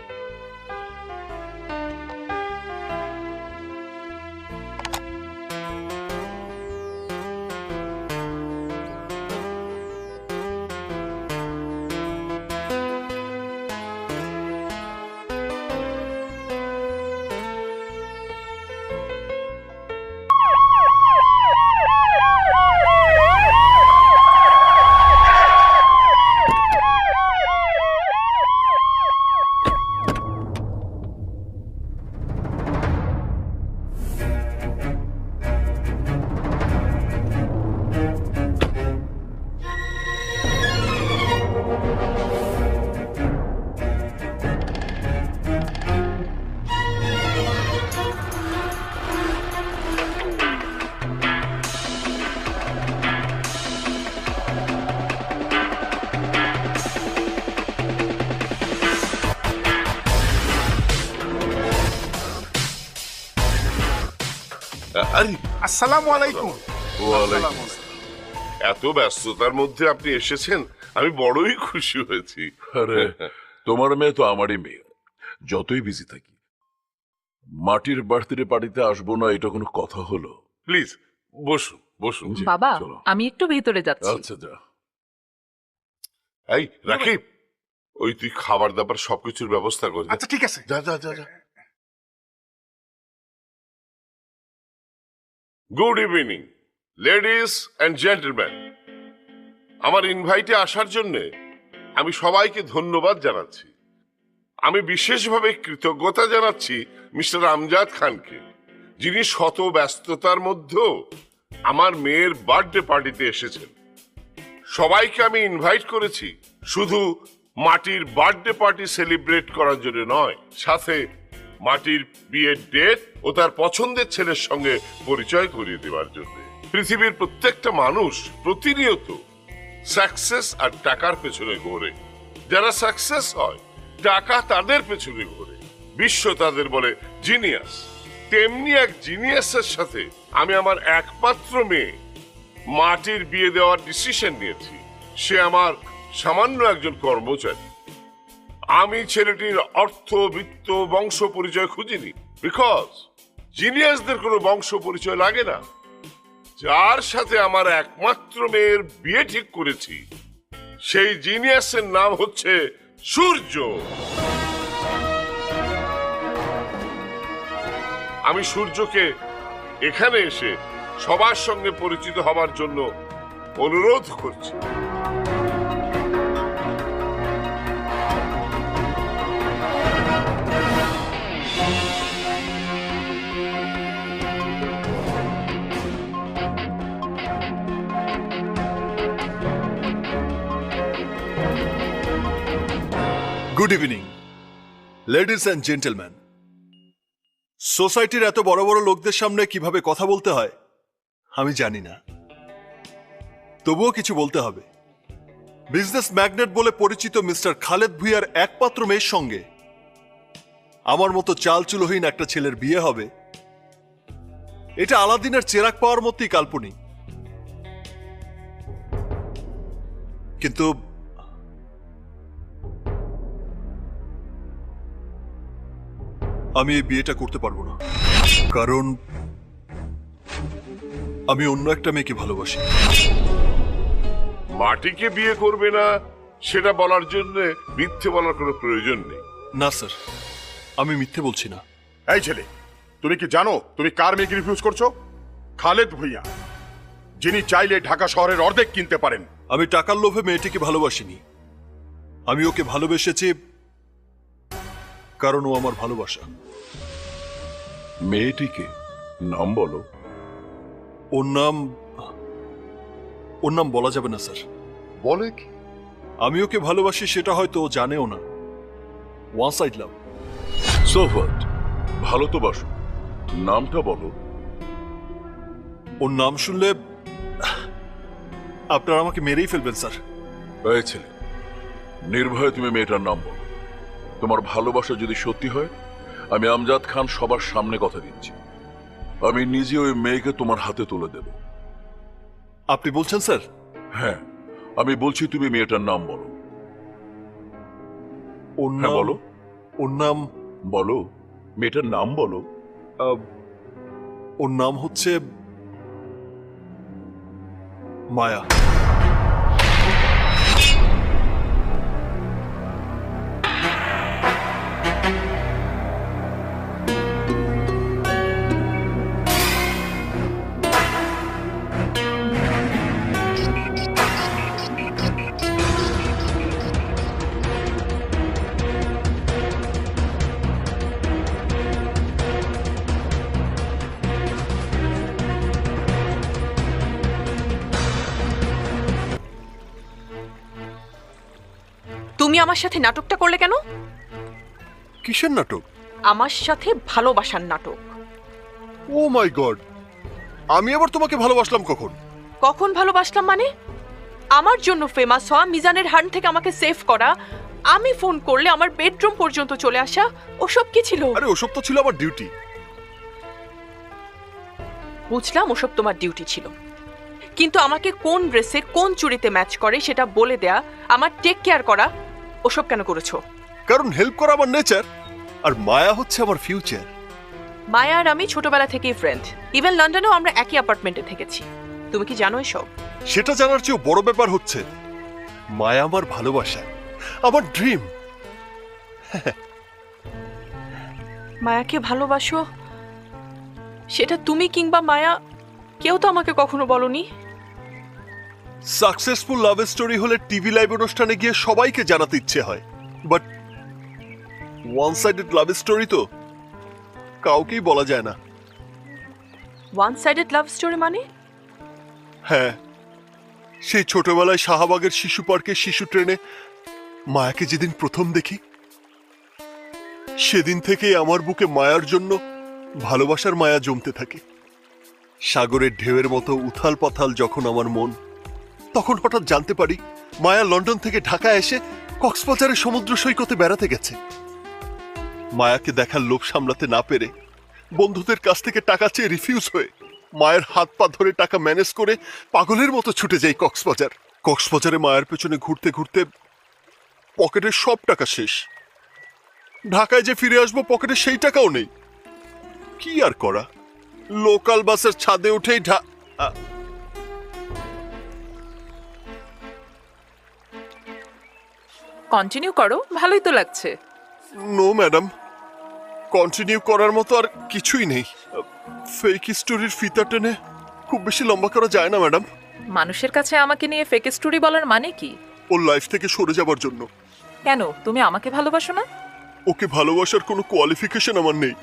আরে, আসসালামু আলাইকুম। ওয়ালাইকুম আসসালাম। এত ব্যস্ততার মধ্যে আপনি এসেছেন, আমি বড়ই খুশি হয়েছি। আরে তোমার মেয়ে তো আমারই মেয়ে, যতই বিজি থাকি। মাটির বার্থডে পার্টিতে আসবো না, এটা কোনো কথা হলো? প্লিজ বসুন, বসুন। বাবা, চলো। আমি একটু ভেতরে যাচ্ছি। আচ্ছা যা। এই রাকিব, ওই তুই খাবার দাবার সবকিছুর ব্যবস্থা কর। আচ্ছা ঠিক আছে। যা যা যা যা। Good evening ladies and gentleman. আমার ইনভাইটে আসার জন্য আমি সবাইকে ধন্যবাদ জানাচ্ছি। আমি বিশেষভাবে কৃতজ্ঞতা জানাচ্ছি মিস্টার আমজাদ খানকে, যিনি শত ব্যস্ততার মধ্যেও আমার মেয়ের বার্থডে পার্টিতে এসেছেন। সবাইকে আমি ইনভাইট করেছি শুধু মাটির বার্থডে পার্টি সেলিব্রেট করার জন্য নয়, সাথে মাটির বিয়ের ডেট ও তার পছন্দের ছেলের সঙ্গে পরিচয় করিয়ে দেওয়ার জন্য। পৃথিবীর প্রত্যেকটা মানুষ প্রতিনিয়ত সাকসেস আর টাকার পেছনে ঘোরে। যারা সাকসেস হয়, টাকা তাদের পেছনে ঘোরে, বিশ্ব তাদের বলে জিনিয়াস। তেমনি এক জিনিয়াসের সাথে আমি আমার একমাত্র মেয়ে মাটির বিয়ে দেওয়ার ডিসিশন নিয়েছি। সে আমার সামান্য একজন কর্মচারী। আমি ছেলেটির অর্থ, বিত্ত, বংশ পরিচয় খুঁজিনি, বিকজ জিনিয়াসদের কোনো বংশ পরিচয় লাগে না। যার সাথে আমার একমাত্র মেয়ের বিয়ে ঠিক করেছি, সেই জিনিয়াসের নাম হচ্ছে সূর্য। আমি সূর্যকে এখানে এসে সবার সঙ্গে পরিচিত হবার জন্য অনুরোধ করছি। Good evening ladies and gentleman. সোসাইটির এত বড় বড় লোকদের সামনে কিভাবে কথা বলতে হয় আমি জানি না, তবুও কিছু বলতে হবে। বিজনেস ম্যাগনেট বলে পরিচিত মিস্টার খালেদ ভুঁইয়ার একমাত্র মেয়ের সঙ্গে আমার মতো চালচুলোহীন একটা ছেলের বিয়ে হবে, এটা আলাদিনের চেরাগ পাওয়ার মতোই কাল্পনিক। কিন্তু আমি এই বিয়েটা করতে পারবো না, কারণ আমি অন্য একটা মেয়েকে ভালোবাসি। মাটিকে বিয়ে করবে না সেটা বলার জন্য মিথ্যে বলার কোনো প্রয়োজন নেই। না স্যার, আমি মিথ্যে বলছি না। এই ছেলে, তুমি কি জানো তুমি কার মেয়েকে রিফিউজ করছো? খালেদ ভুঁইয়া, যিনি চাইলে ঢাকা শহরের অর্ধেক কিনতে পারেন। আমি টাকার লোভে মেয়েটিকে ভালোবাসিনি, আমি ওকে ভালোবেসেছি কারণ ও আমার ভালোবাসা। মেয়েটিকে নাম বলো। ওর নাম বলা যাবে না স্যার। বলে কি? আমি ওকে ভালোবাসি সেটা হয়তো ও জানেও না। One side love. So what, ভালো তো বাসো, নামটা বলো। ওর নাম শুনলে আপনারা আমাকে মেরেই ফেলবেন স্যার। এই ছেলে, নির্ভয়ে তুমি মেয়েটার নাম বলো। তোমার ভালোবাসা যদি সত্যি হয়, আমি আমজাদ খান সবার সামনে কথা দিচ্ছি, আমি নিজে ওই মেয়েকে তোমার হাতে তুলে দেব। আপনি বলছেন স্যার? হ্যাঁ, আমি বলছি তুমি মেয়েটার নাম বলো। ওর নাম বলো। ওর নাম বলো, মেয়েটার নাম বলো। ওর নাম হচ্ছে মায়া। তুমি আমার সাথে নাটকটা করলে কেন? কিসের নাটক? আমার সাথে ভালোবাসার নাটক। ও মাই গড, আমি আবার তোমাকে ভালোবাসলাম কখন? কখন ভালোবাসলাম মানে? আমার জন্য ফেমাস হওয়া, মিজানের হ্যান্ড থেকে আমাকে সেভ করা, আমি ফোন করলে আমার বেডরুম পর্যন্ত চলে আসা, ওসব কি ছিল? আরে ওসব তো ছিল আমার ডিউটি। বুঝলাম ওসব তোমার ডিউটি ছিল, কিন্তু আমাকে কোন ড্রেসে কোন চুড়িতে ম্যাচ করে সেটা বলে দেয়া, আমার টেক কেয়ার করা, ওসব কেন করেছো? কারণ হেল্প করা আমার নেচার, আর মায়া হচ্ছে আমার ফিউচার। মায়া আর আমি ছোটবেলা থেকেই ফ্রেন্ড, ইভেন লন্ডনেও আমরা একই অ্যাপার্টমেন্টে থেকেছি। তুমি কি জানো এসব? সেটা জানার চেয়েও বড় ব্যাপার হচ্ছে মায়া আমার ভালোবাসা, আমার ড্রিম। মায়াকে ভালোবাসো সেটা তুমি কিংবা মায়া কেউ তো আমাকে কখনো বলনি। সাকসেসফুল লাভ স্টোরি হলে টিভি লাইভ অনুষ্ঠানে গিয়ে সবাইকে জানাতে ইচ্ছে হয়, but one sided love story তো কাউকেই বলা যায় না। ওয়ান সাইডেড লাভ স্টোরি মানে? হ্যাঁ, সেই ছোটবেলায় শাহবাগের শিশু পার্কে শিশু ট্রেনে মায়াকে যেদিন প্রথম দেখি, সেদিন থেকেই আমার বুকে মায়ার জন্য ভালোবাসার মায়া জমতে থাকে। সাগরের ঢেউয়ের মতো উথাল পাথাল যখন আমার মন, তখন হঠাৎ জানতে পারি মায়া লন্ডন থেকে ঢাকা এসে কক্সবাজারের সমুদ্র সৈকতে বেড়াতে গেছে। মায়াকে দেখার লোভ সামলাতে না পেরে বন্ধুদের কাছ থেকে টাকা চেয়ে রিফিউজ হয়ে মায়ের হাত পা ধরে টাকা ম্যানেজ করে পাগলের মতো ছুটে যাই কক্সবাজার। কক্সবাজারে মায়ের পেছনে ঘুরতে ঘুরতে পকেটের সব টাকা শেষ। ঢাকায় যে ফিরে আসবো পকেটে সেই টাকাও নেই। কি আর করা, লোকাল বাসের ছাদে উঠেই কন্টিনিউ করো, ভালোই তো লাগছে। নো ম্যাডাম, কন্টিনিউ করার মতো আর কিছুই নেই। ফেক স্টোরির ফিতা টেনে খুব বেশি লম্বা করা যায় না ম্যাডাম। মানুষের কাছে আমাকে নিয়ে ফেক স্টোরি বলার মানে কি? ওর লাইফ থেকে সরে যাবার জন্য। কেন, তুমি আমাকে ভালোবাসো না? ওকে ভালোবাসার কোনো কোয়ালিফিকেশন আমার নেই।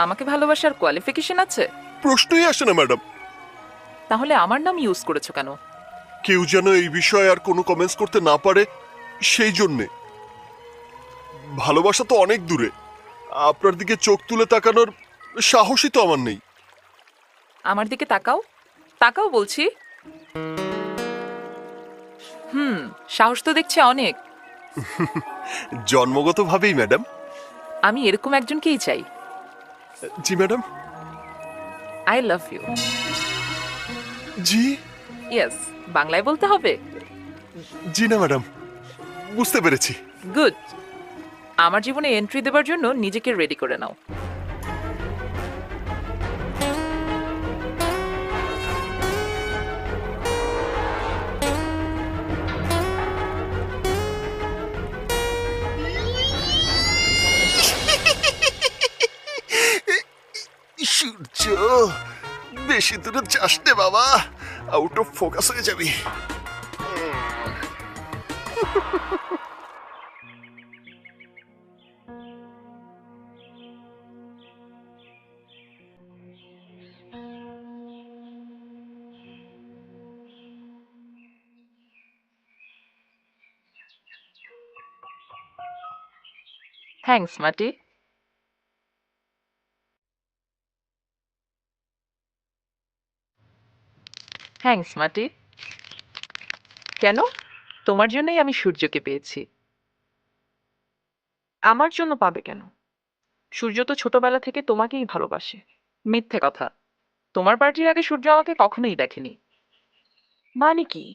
আমাকে ভালোবাসার কোয়ালিফিকেশন আছে? প্রশ্নই আসে না ম্যাডাম। তাহলে আমার নাম ইউজ করেছো কেন? কেউ যেন এই বিষয়ে আর কোনো কমেন্টস করতে না পারে সেই জন্যে। ভালোবাসা তো অনেক দূরে, আপনার দিকে চোখ তুলে তাকানোর সাহসই তো আমার নেই। আমার দিকে তাকাও, তাকাও বলছি। সাহস তো দেখছি অনেক। জন্মগতভাবেই ম্যাডাম। আমি এরকম একজনকেই চাই। জি ম্যাডাম। I love you. জি? ইয়েস, বাংলায় বলতে হবে? জি না ম্যাডাম, বুঝতে পেরেছি। গুড। আমার জীবনে এন্ট্রি দেবার জন্য নিজেকে রেডি করে নাও। সূর্য, বেশি দূরে যাস নে বাবা, আউট অফ ফোকাস হয়ে যাবি। থ্যাঙ্কস মাটি। থ্যাঙ্কস মাটি। কেন? তোমার জন্যই আমি সূর্যকে পেয়েছি। আমার জন্য পাবে কেন? সূর্য তো ছোটবেলা থেকে তোমাকেই ভালোবাসে। মিথ্যে কথা। তোমার পার্টির আগে সূর্য আমাকে কখনোই দেখেনি। মানে কি?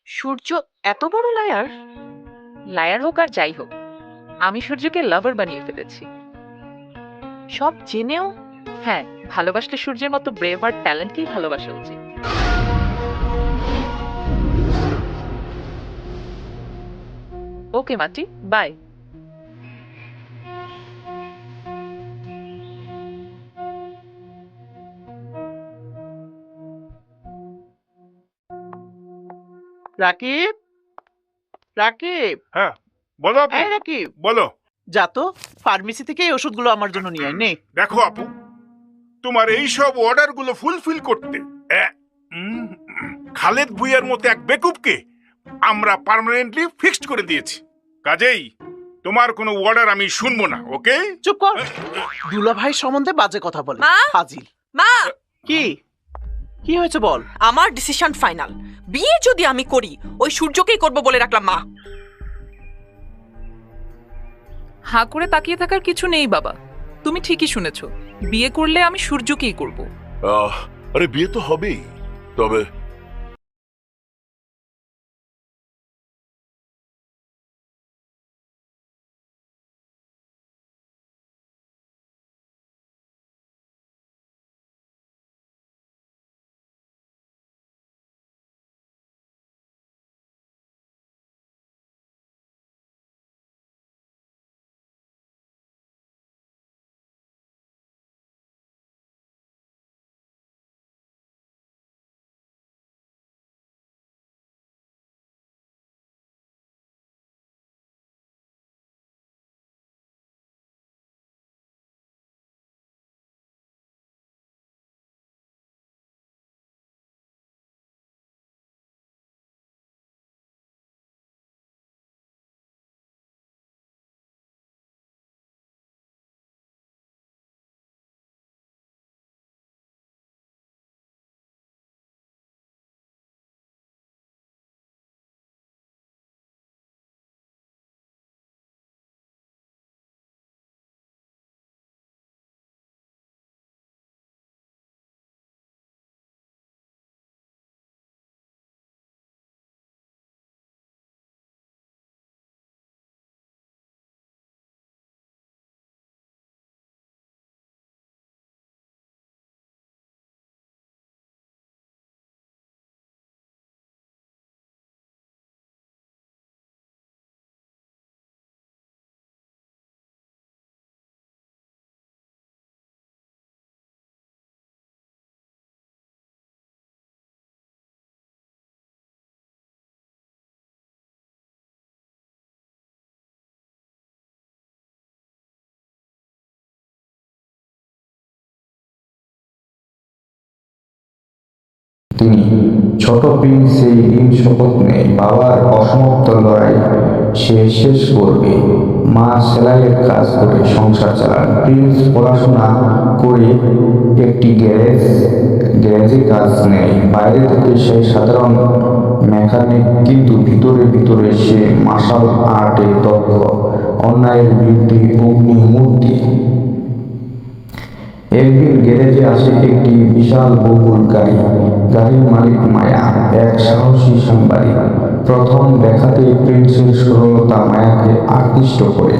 সূর্য এত বড় লায়ার? লায়ার হোক আর যাই হোক, আমি সূর্যকে লাভার বানিয়ে ফেলেছি। সব জেনেও? হ্যাঁ, ভালোবাসলে সূর্যের মতো ব্রেভ আর ট্যালেন্টকেই ভালোবাসা উচিত। ওকে মাটি, বাই। রাকিব, রাকিব। হ্যাঁ বলো আপু। এই রাকিব, বলো। যা তো ফার্মেসি থেকে এই ওষুধগুলো আমার জন্য নিয়ে আয় নে। দেখো আপু, তোমার এই সব অর্ডার গুলো ফুলফিল করতে খালেদ ভুইয়ার মতো এক বেকুবকে আমরা পার্মানেন্টলি ফিক্সড করে দিয়েছি। কাজেই তোমার কোনো অর্ডার আমি শুনবো না। ওকে? চুপ কর। দুলা ভাই সম্বন্ধে বাজে কথা বলে। ফাজিল। মা, কি কি হয়েছে বল? আমার ডিসিশন ফাইনাল। বিয়ে যদি আমি করি, ওই সূর্যকেই করব বলে রাখলাম মা। হাঁ করে তাকিয়ে থাকার কিছু নেই বাবা। তুমি ঠিকই শুনেছো, বিয়ে করলে আমি সূর্যকেই করব। আরে বিয়ে তো হবেই, তবে তিনি। ছোট প্রিন্স সেই দিন শপথ নেয় বাবার অসমাপ্ত লড়াই সে শেষ করবে। মা সেলাইয়ের কাজ করে সংসার চালান। প্রিন্স পড়াশোনা করে একটি গ্যারেজে কাজ নেয়। বাইরে থেকে সে সাধারণ মেকানিক, কিন্তু ভিতরে ভিতরে সে মার্শাল আর্টে দক্ষ, অন্যায়ের বিরুদ্ধে অগ্নিমূর্তি। একদিন গ্যারেজে আসে একটি বিশাল বহুল গাড়ি। গাড়ির মালিক মায়া, এক সাহসী সাংবাদিক। প্রথম দেখাতেই প্রিন্সের সরলতা মায়াকে আকৃষ্ট করে।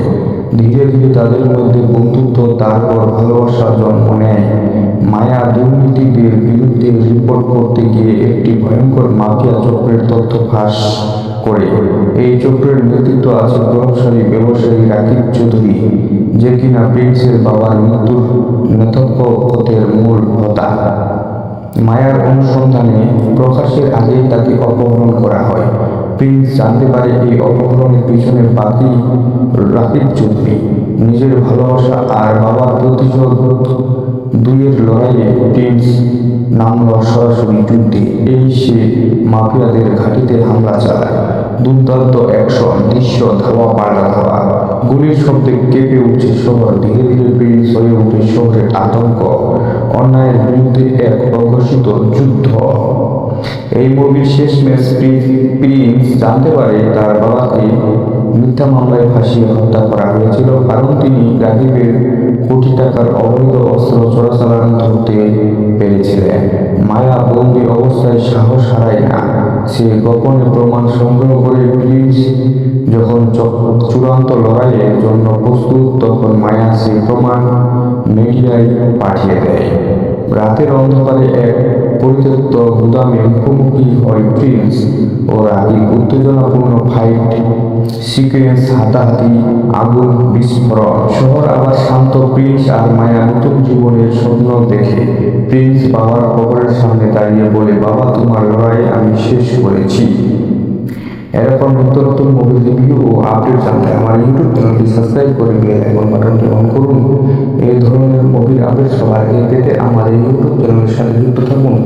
ধীরে ধীরে তাদের মধ্যে বন্ধুত্ব, তারপর ভালোবাসা জন্ম নেয়। মায়া দুর্নীতিদের বিরুদ্ধে রিপোর্ট করতে গিয়ে একটি ভয়ঙ্কর মাফিয়া চক্রের তথ্য ফাঁস করে। এই চক্রের নেতৃত্ব আছে প্রভাবশালী ব্যবসায়ী রাকিব চৌধুরী, যে কিনা প্রিন্সের বাবার মৃত্যুর নেতৃত্বের মূল হোতা। মায়ার অনুসন্ধানে প্রকাশের আগেই তাকে অপহরণ করা হয়। প্রিন্স জানতে পারে এই অপহরণের পিছনে বাকি রাকিব চৌধুরী। নিজের ভালোবাসা আর বাবার প্রতিশোধ দুইয়ের লড়াইয়ে প্রিন্স নামল সরাসরি যুদ্ধে। এই সে মাফিয়াদের ঘাঁটিতে হামলা চালায়। দুর্দান্ত অ্যাকশন দৃশ্য, ধাওয়া পাল্টা ধাওয়া, গুলির শব্দে কেঁপে উঠছে শহর। ধীরে ধীরে প্রিন্স হয়ে ওঠে শহরের আতঙ্ক, অন্যায়ের বিরুদ্ধে এক অঘোষিত যুদ্ধ। এই মুভির শেষমেশ প্রিন্স জানতে পারে তার বাবাকে মিথ্যা মামলায় ফাঁসিয়ে হত্যা করা হয়েছিল, কারণ তিনি রাকিবের কোটি টাকার অবৈধ অস্ত্র চোরাচালান ধরতে পেরেছিলেন। মায়া বন্দি অবস্থায় সাহস হারায় না। সে গোপনে প্রমাণ সংগ্রহ করে। প্রিন্স যখন চূড়ান্ত লড়াইয়ের জন্য প্রস্তুত, তখন মায়া সে প্রমাণ মিডিয়ায় পাঠিয়ে দেয়। রাতের অন্ধকারে এক পরিত্যক্ত গুদামে মুখোমুখি হয় প্রিন্স ও রাকিব। উত্তেজনাপূর্ণ ফাইট সিকোয়েন্স, হাতাহাতি, আগুন, বিস্ফোরণ। শহর আবার শান্ত। প্রিন্স আর মায়া নতুন জীবনের স্বপ্ন দেখে। প্রিন্স বাবার কবরের সামনে দাঁড়িয়ে বলে, বাবা, তোমার লড়াই আমি শেষ করেছি। এরকম নিত্য নতুন মুভি রিভিউ ও আপডেট জানতে আমার ইউটিউব চ্যানেলটি সাবস্ক্রাইব করে বেল আইকন বাটনটি অন করুন। এই ধরনের মুভির আপডেট সবার আগে পেতে আমার এই ইউটিউব চ্যানেলের সাথে যুক্ত থাকুন।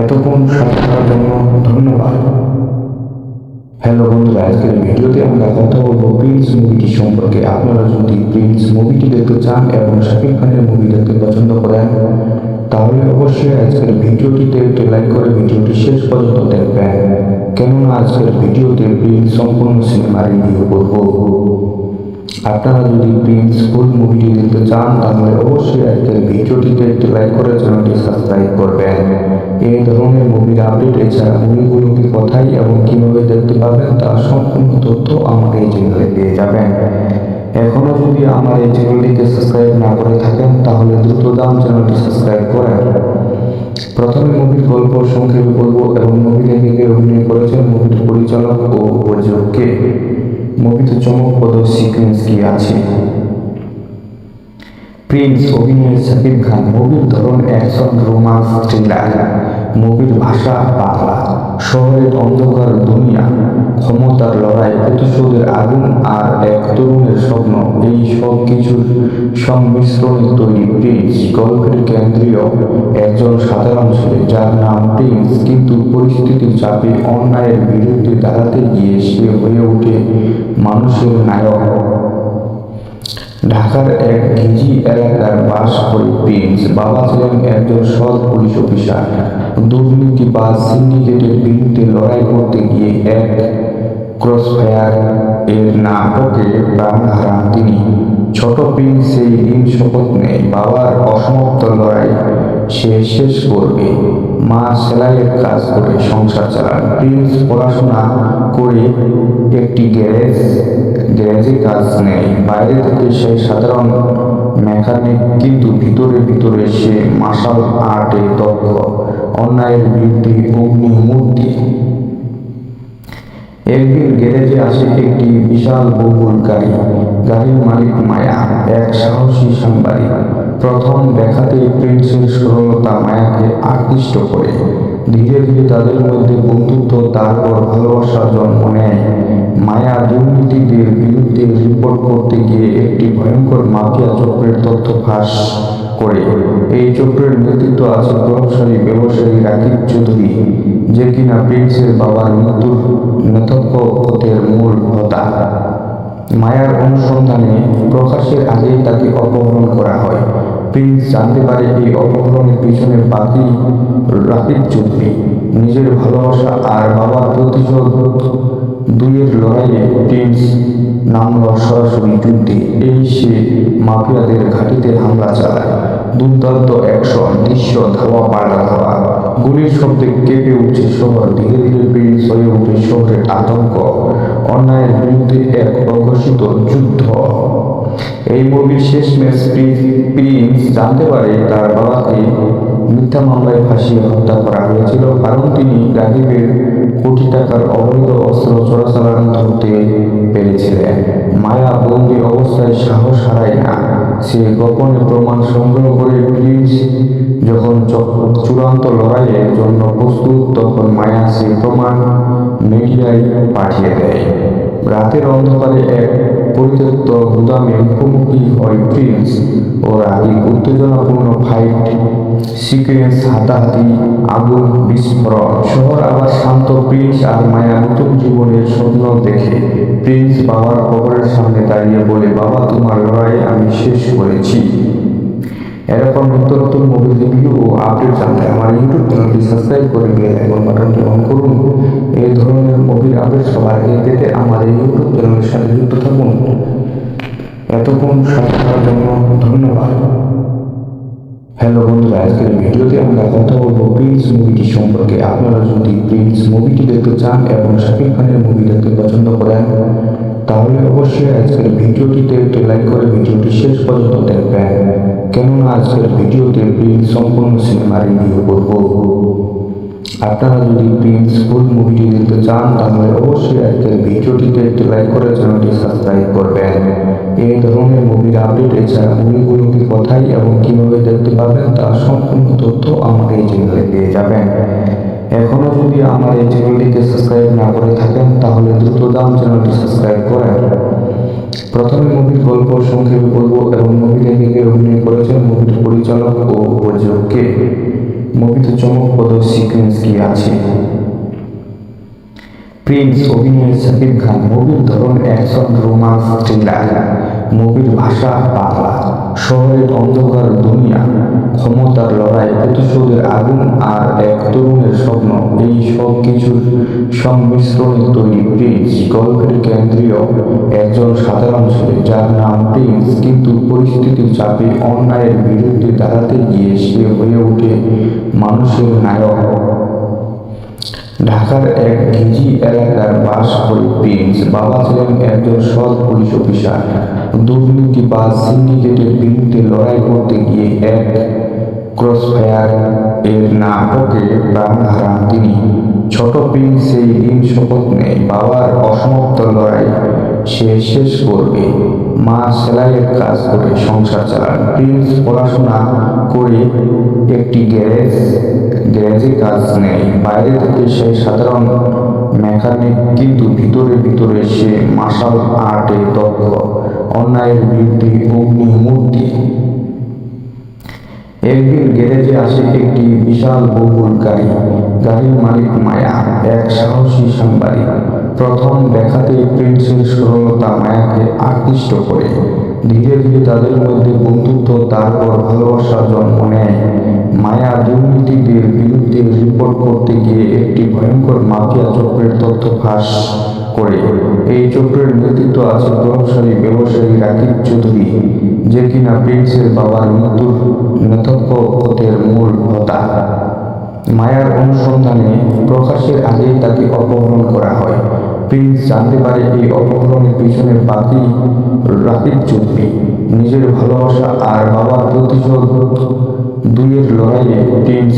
এতক্ষণ সাথে থাকার জন্য ধন্যবাদ। হ্যালো বন্ধুরা, আজকের ভিডিওতে আমরা কথা বলবো প্রিন্স মুভিটি সম্পর্কে। আপনারা যদি প্রিন্স মুভিটি দেখতে চান এবং শাকিব খানের মুভি দেখতে পছন্দ করেন, তাহলে অবশ্যই আজকের ভিডিওটিতে একটি লাইক করে ভিডিওটি শেষ পর্যন্ত দেখবেন, কেননা আজকের ভিডিওতে প্রিন্স সম্পূর্ণ সিনেমা রিভিউ করব। আপনারা যদি প্রিন্স ফুল মুভিটি দেখতে চান, তাহলে অবশ্যই আজকের ভিডিওটিতে একটি লাইক করে চ্যানেলটি সাবস্ক্রাইব করবেন। এই ধরনের মুভির আপডেট এছাড়া মুভিগুলোকে কোথায় এবং কিভাবে দেখতে পাবেন তার সম্পূর্ণ তথ্য আমার এই চ্যানেলে পেয়ে যাবেন। এখনো যদি আমার এই চ্যানেলটিকে সাবস্ক্রাইব না করে থাকেন, তাহলে দ্রুত চ্যানেলটি সাবস্ক্রাইব করেন। প্রথমে মুভির গল্প সংক্ষেপে বলবো এবং মুভি থেকে অভিনয় করেছেন মুভির পরিচালক ও প্রযোজক কে, মুভিতে চমকপ্রদ সিকোয়েন্স কি আছে। প্রিন্স অভিনয়ে শাকিব খান। মুভির ধরন অ্যাকশন, রোমান্স, থ্রিলার। মুভির ভাষা বাংলা। শহরের অন্ধকার দুনিয়া, ক্ষমতার লড়াই, প্রতিশোধের আগুন আর এক তরুণের স্বপ্ন, এই সব কিছুর সংমিশ্রণে তৈরি প্রিন্স। গল্পের কেন্দ্রীয় একজন সাধারণ ছেলে যার নাম প্রিন্স, কিন্তু পরিস্থিতির চাপে অন্যায়ের বিরুদ্ধে দাঁড়াতে গিয়ে সে হয়ে ওঠে মানুষের নায়ক। ঢাকার এক ঘিঞ্জি এলাকার বাস করে প্রিন্স। বাবা ছিলেন একজন সৎ পুলিশ অফিসার। দুর্নীতি বা সিন্ডিকেটের বিরুদ্ধে লড়াই করতে গিয়ে এক ক্রসফায়ার এর নাটকে প্রাণ হারান তিনি। ছোট প্রিন্স সেই দিন শপথ নেয় বাবার অসমাপ্ত লড়াই সে শেষ করবে। মা সেলাইয়ের কাজ করে সংসার চালান। প্রিন্স পড়াশোনা করে একটি গ্যারেজে কাজ নেয়। বাইরে থেকে সে সাধারণ মেকানিক, কিন্তু ভিতরে ভিতরে সে মার্শাল আর্টে দক্ষ, অন্যায়ের বিরুদ্ধে অগ্নিমূর্তি। একদিন গ্যারেজে আসে একটি বিশাল বহুল গাড়ি। গাড়ির মালিক মায়া, এক সাহসী সাংবাদিক। প্রথম দেখাতেই প্রিন্সের সরলতা মায়াকে আকৃষ্ট করে। ধীরে ধীরে তাদের মধ্যে বন্ধুত্ব, তারপর ভালোবাসা জন্ম নেয়। মায়া দুর্নীতিদের বিরুদ্ধে রিপোর্ট করতে গিয়ে একটি ভয়ঙ্কর মাফিয়া চক্রের তথ্য ফাঁস করে। এই চক্রের নেতৃত্ব আছে প্রভাবশালী ব্যবসায়ী রাকিব চৌধুরী, যে কিনা প্রিন্সের বাবার মৃত্যুর নেপথ্যের মূল হোতা। মায়ার অনুসন্ধানে প্রকাশের আগেই তাকে অপহরণ করা হয়। প্রিন্স জানতে পারে এই অপহরণের পিছনে বাকি রাকিব চৌধুরী। নিজের ভালোবাসা আর বাবার প্রতিশোধ দুইয়ের লড়াইয়ে প্রিন্স নামল সরাসরি যুদ্ধে। এই সে মাফিয়াদের ঘাঁটিতে হামলা চালায়। দুর্দান্ত অ্যাকশন দৃশ্য, ধাওয়া পাল্টা ধাওয়া, গুলির শব্দে কেঁপে উঠছে শহর। ধীরে ধীরে প্রিন্স হয়ে ওঠে শহরের আতঙ্ক, অন্যায়ের বিরুদ্ধে এক প্রঘোষিত যুদ্ধ। এই মুভির শেষ ম্যাচ প্রিন্স জানতে পারে তার বাবাকে মিথ্যা মামলায় ফাঁসিয়ে হত্যা করা হয়েছিল, কারণ তিনি রাকিবের কোটি টাকার অবৈধ অস্ত্র চোরাচালান ধরতে পেরেছিলেন। মায়া বন্দি অবস্থায় সাহস হারায় না। সে গোপনে প্রমাণ সংগ্রহ করে প্রিন্স যখন চূড়ান্ত লড়াইয়ের জন্য প্রস্তুত, তখন মায়া সে প্রমাণ মিডিয়ায় পাঠিয়ে দেয়। রাতের অন্ধকারে এক পরিত্যক্ত গুদামে মুখোমুখি হয় প্রিন্স ও রাকিব। উত্তেজনাপূর্ণ ফাইট সিকোয়েন্স, হাতাহাতি, আগুন, বিস্ফোরণ। শহর আবার শান্ত। প্রিন্স আর মায়া নতুন জীবনের স্বপ্ন দেখে। প্রিন্স বাবার কবরের সামনে দাঁড়িয়ে বলে, বাবা, তোমার লড়াই আমি শেষ করেছি। এরকম নিত্য নতুন মুভি রিভিউ ও আপডেট জানতে আমার ইউটিউব চ্যানেলটি সাবস্ক্রাইব করে বেল আইকন বাটনটি অন করুন। এই ধরনের মুভির আপডেট সবার আগে পেতে আমার এই ইউটিউব চ্যানেলের সাথে যুক্ত থাকুন। এতক্ষণ সাথে থাকার জন্য ধন্যবাদ। হ্যালো বন্ধুরা, আজকের ভিডিওতে আমরা কথা বলবো প্রিন্স মুভিটি সম্পর্কে। আপনারা যদি প্রিন্স মুভিটি দেখতে চান এবং শাকিব খানের মুভি দেখতে পছন্দ করেন, তাহলে অবশ্যই আজকের ভিডিওটিতে একটি লাইক করে ভিডিওটি শেষ পর্যন্ত দেখবেন, কেননা আজকের ভিডিওতে প্রিন্স সম্পূর্ণ সিনেমা রিভিউ করব। আপনারা যদি প্রিন্স ফুল মুভিটি দেখতে চান, তাহলে অবশ্যই আজকের ভিডিওটিতে একটি লাইক করে চ্যানেলটি সাবস্ক্রাইব করবেন। এই ধরনের মুভির আপডেট এছাড়া মুভিগুলোকে কোথায় এবং কিভাবে দেখতে পাবেন তার সম্পূর্ণ তথ্য আমার এই চ্যানেলে পেয়ে যাবেন। এখনো যদি আমার এই চ্যানেলটিকে সাবস্ক্রাইব না করে থাকেন, তাহলে দ্রুত চ্যানেলটি সাবস্ক্রাইব করেন। প্রথমে মুভির গল্প সংক্ষেপে বলবো এবং মুভিতে কে কে অভিনয় করেছেন, মুভির পরিচালক ও প্রযোজক কে, মুভিতে চমকপ্রদ সিকোয়েন্স কি আছে। প্রিন্স অভিনয়ে শাকিব খান। মুভির ধরন অ্যাকশন, রোমান্স, থ্রিলার। মুভির ভাষা বাংলা। শহরের অন্ধকার দুনিয়া, ক্ষমতার লড়াই, প্রতিশোধের আগুন আর এক তরুণের স্বপ্ন, এই সব কিছুর সংমিশ্রণে তৈরি প্রিন্স। গল্পের কেন্দ্রীয় একজন সাধারণ ছেলে যার নাম প্রিন্স, কিন্তু পরিস্থিতির চাপে অন্যায়ের বিরুদ্ধে দাঁড়াতে গিয়ে সে হয়ে ওঠে মানুষের নায়ক। ঢাকার এক ঘিঞ্জি এলাকার বাস করে প্রিন্স। বাবা ছিলেন একজন সৎ পুলিশ অফিসার। দুর্নীতি বা সিন্ডিকেটের বিরুদ্ধে লড়াই করতে গিয়ে এক ক্রসফায়ার এর নাটকে প্রাণ হারান তিনি। ছোট প্রিন্স সেই দিন শপথ নেয়, বাবার অসমাপ্ত লড়াই সে শেষ করবে। মা সেলাইয়ের কাজ করে সংসার চালান। প্রিন্স পড়াশোনা করে একটি গ্যারেজে কাজ নেয়। বাইরে থেকে সে সাধারণ মেকানিক, কিন্তু ভিতরে ভিতরে সে মার্শাল আর্টে দক্ষ। অন্যায়ের বিরুদ্ধে অগ্নিমূর্তি। একদিন গ্যারেজে আসে একটি বিশাল বহুল গাড়ি। গাড়ির মালিক মায়া, এক সাহসী সাংবাদিক। প্রথম দেখাতে প্রিন্সের সরলতা মায়াকে আকৃষ্ট করে। ধীরে ধীরে তাদের মধ্যে বন্ধুত্ব, তারপর ভালোবাসা জন্ম নেয়। মায়া দুর্নীতিদের বিরুদ্ধে রিপোর্ট করতে গিয়ে একটি ভয়ঙ্কর মাফিয়া চক্রের তথ্য ফাঁস করে। এই চক্রের নেতৃত্ব আছে প্রভাবশালী ব্যবসায়ী রাকিব চৌধুরী, যে কিনা প্রিন্সের বাবার মৃত্যুর নেপথ্যের মূল হোতা। মায়ার অনুসন্ধানে প্রকাশের আগেই তাকে অপহরণ করা হয়। প্রিন্স জানতে পারে এই অপহরণের পিছনে বাকি রাকিব চৌধুরী। নিজের ভালোবাসা আর বাবার প্রতিশোধ দুইয়ের লড়াইয়ে প্রিন্স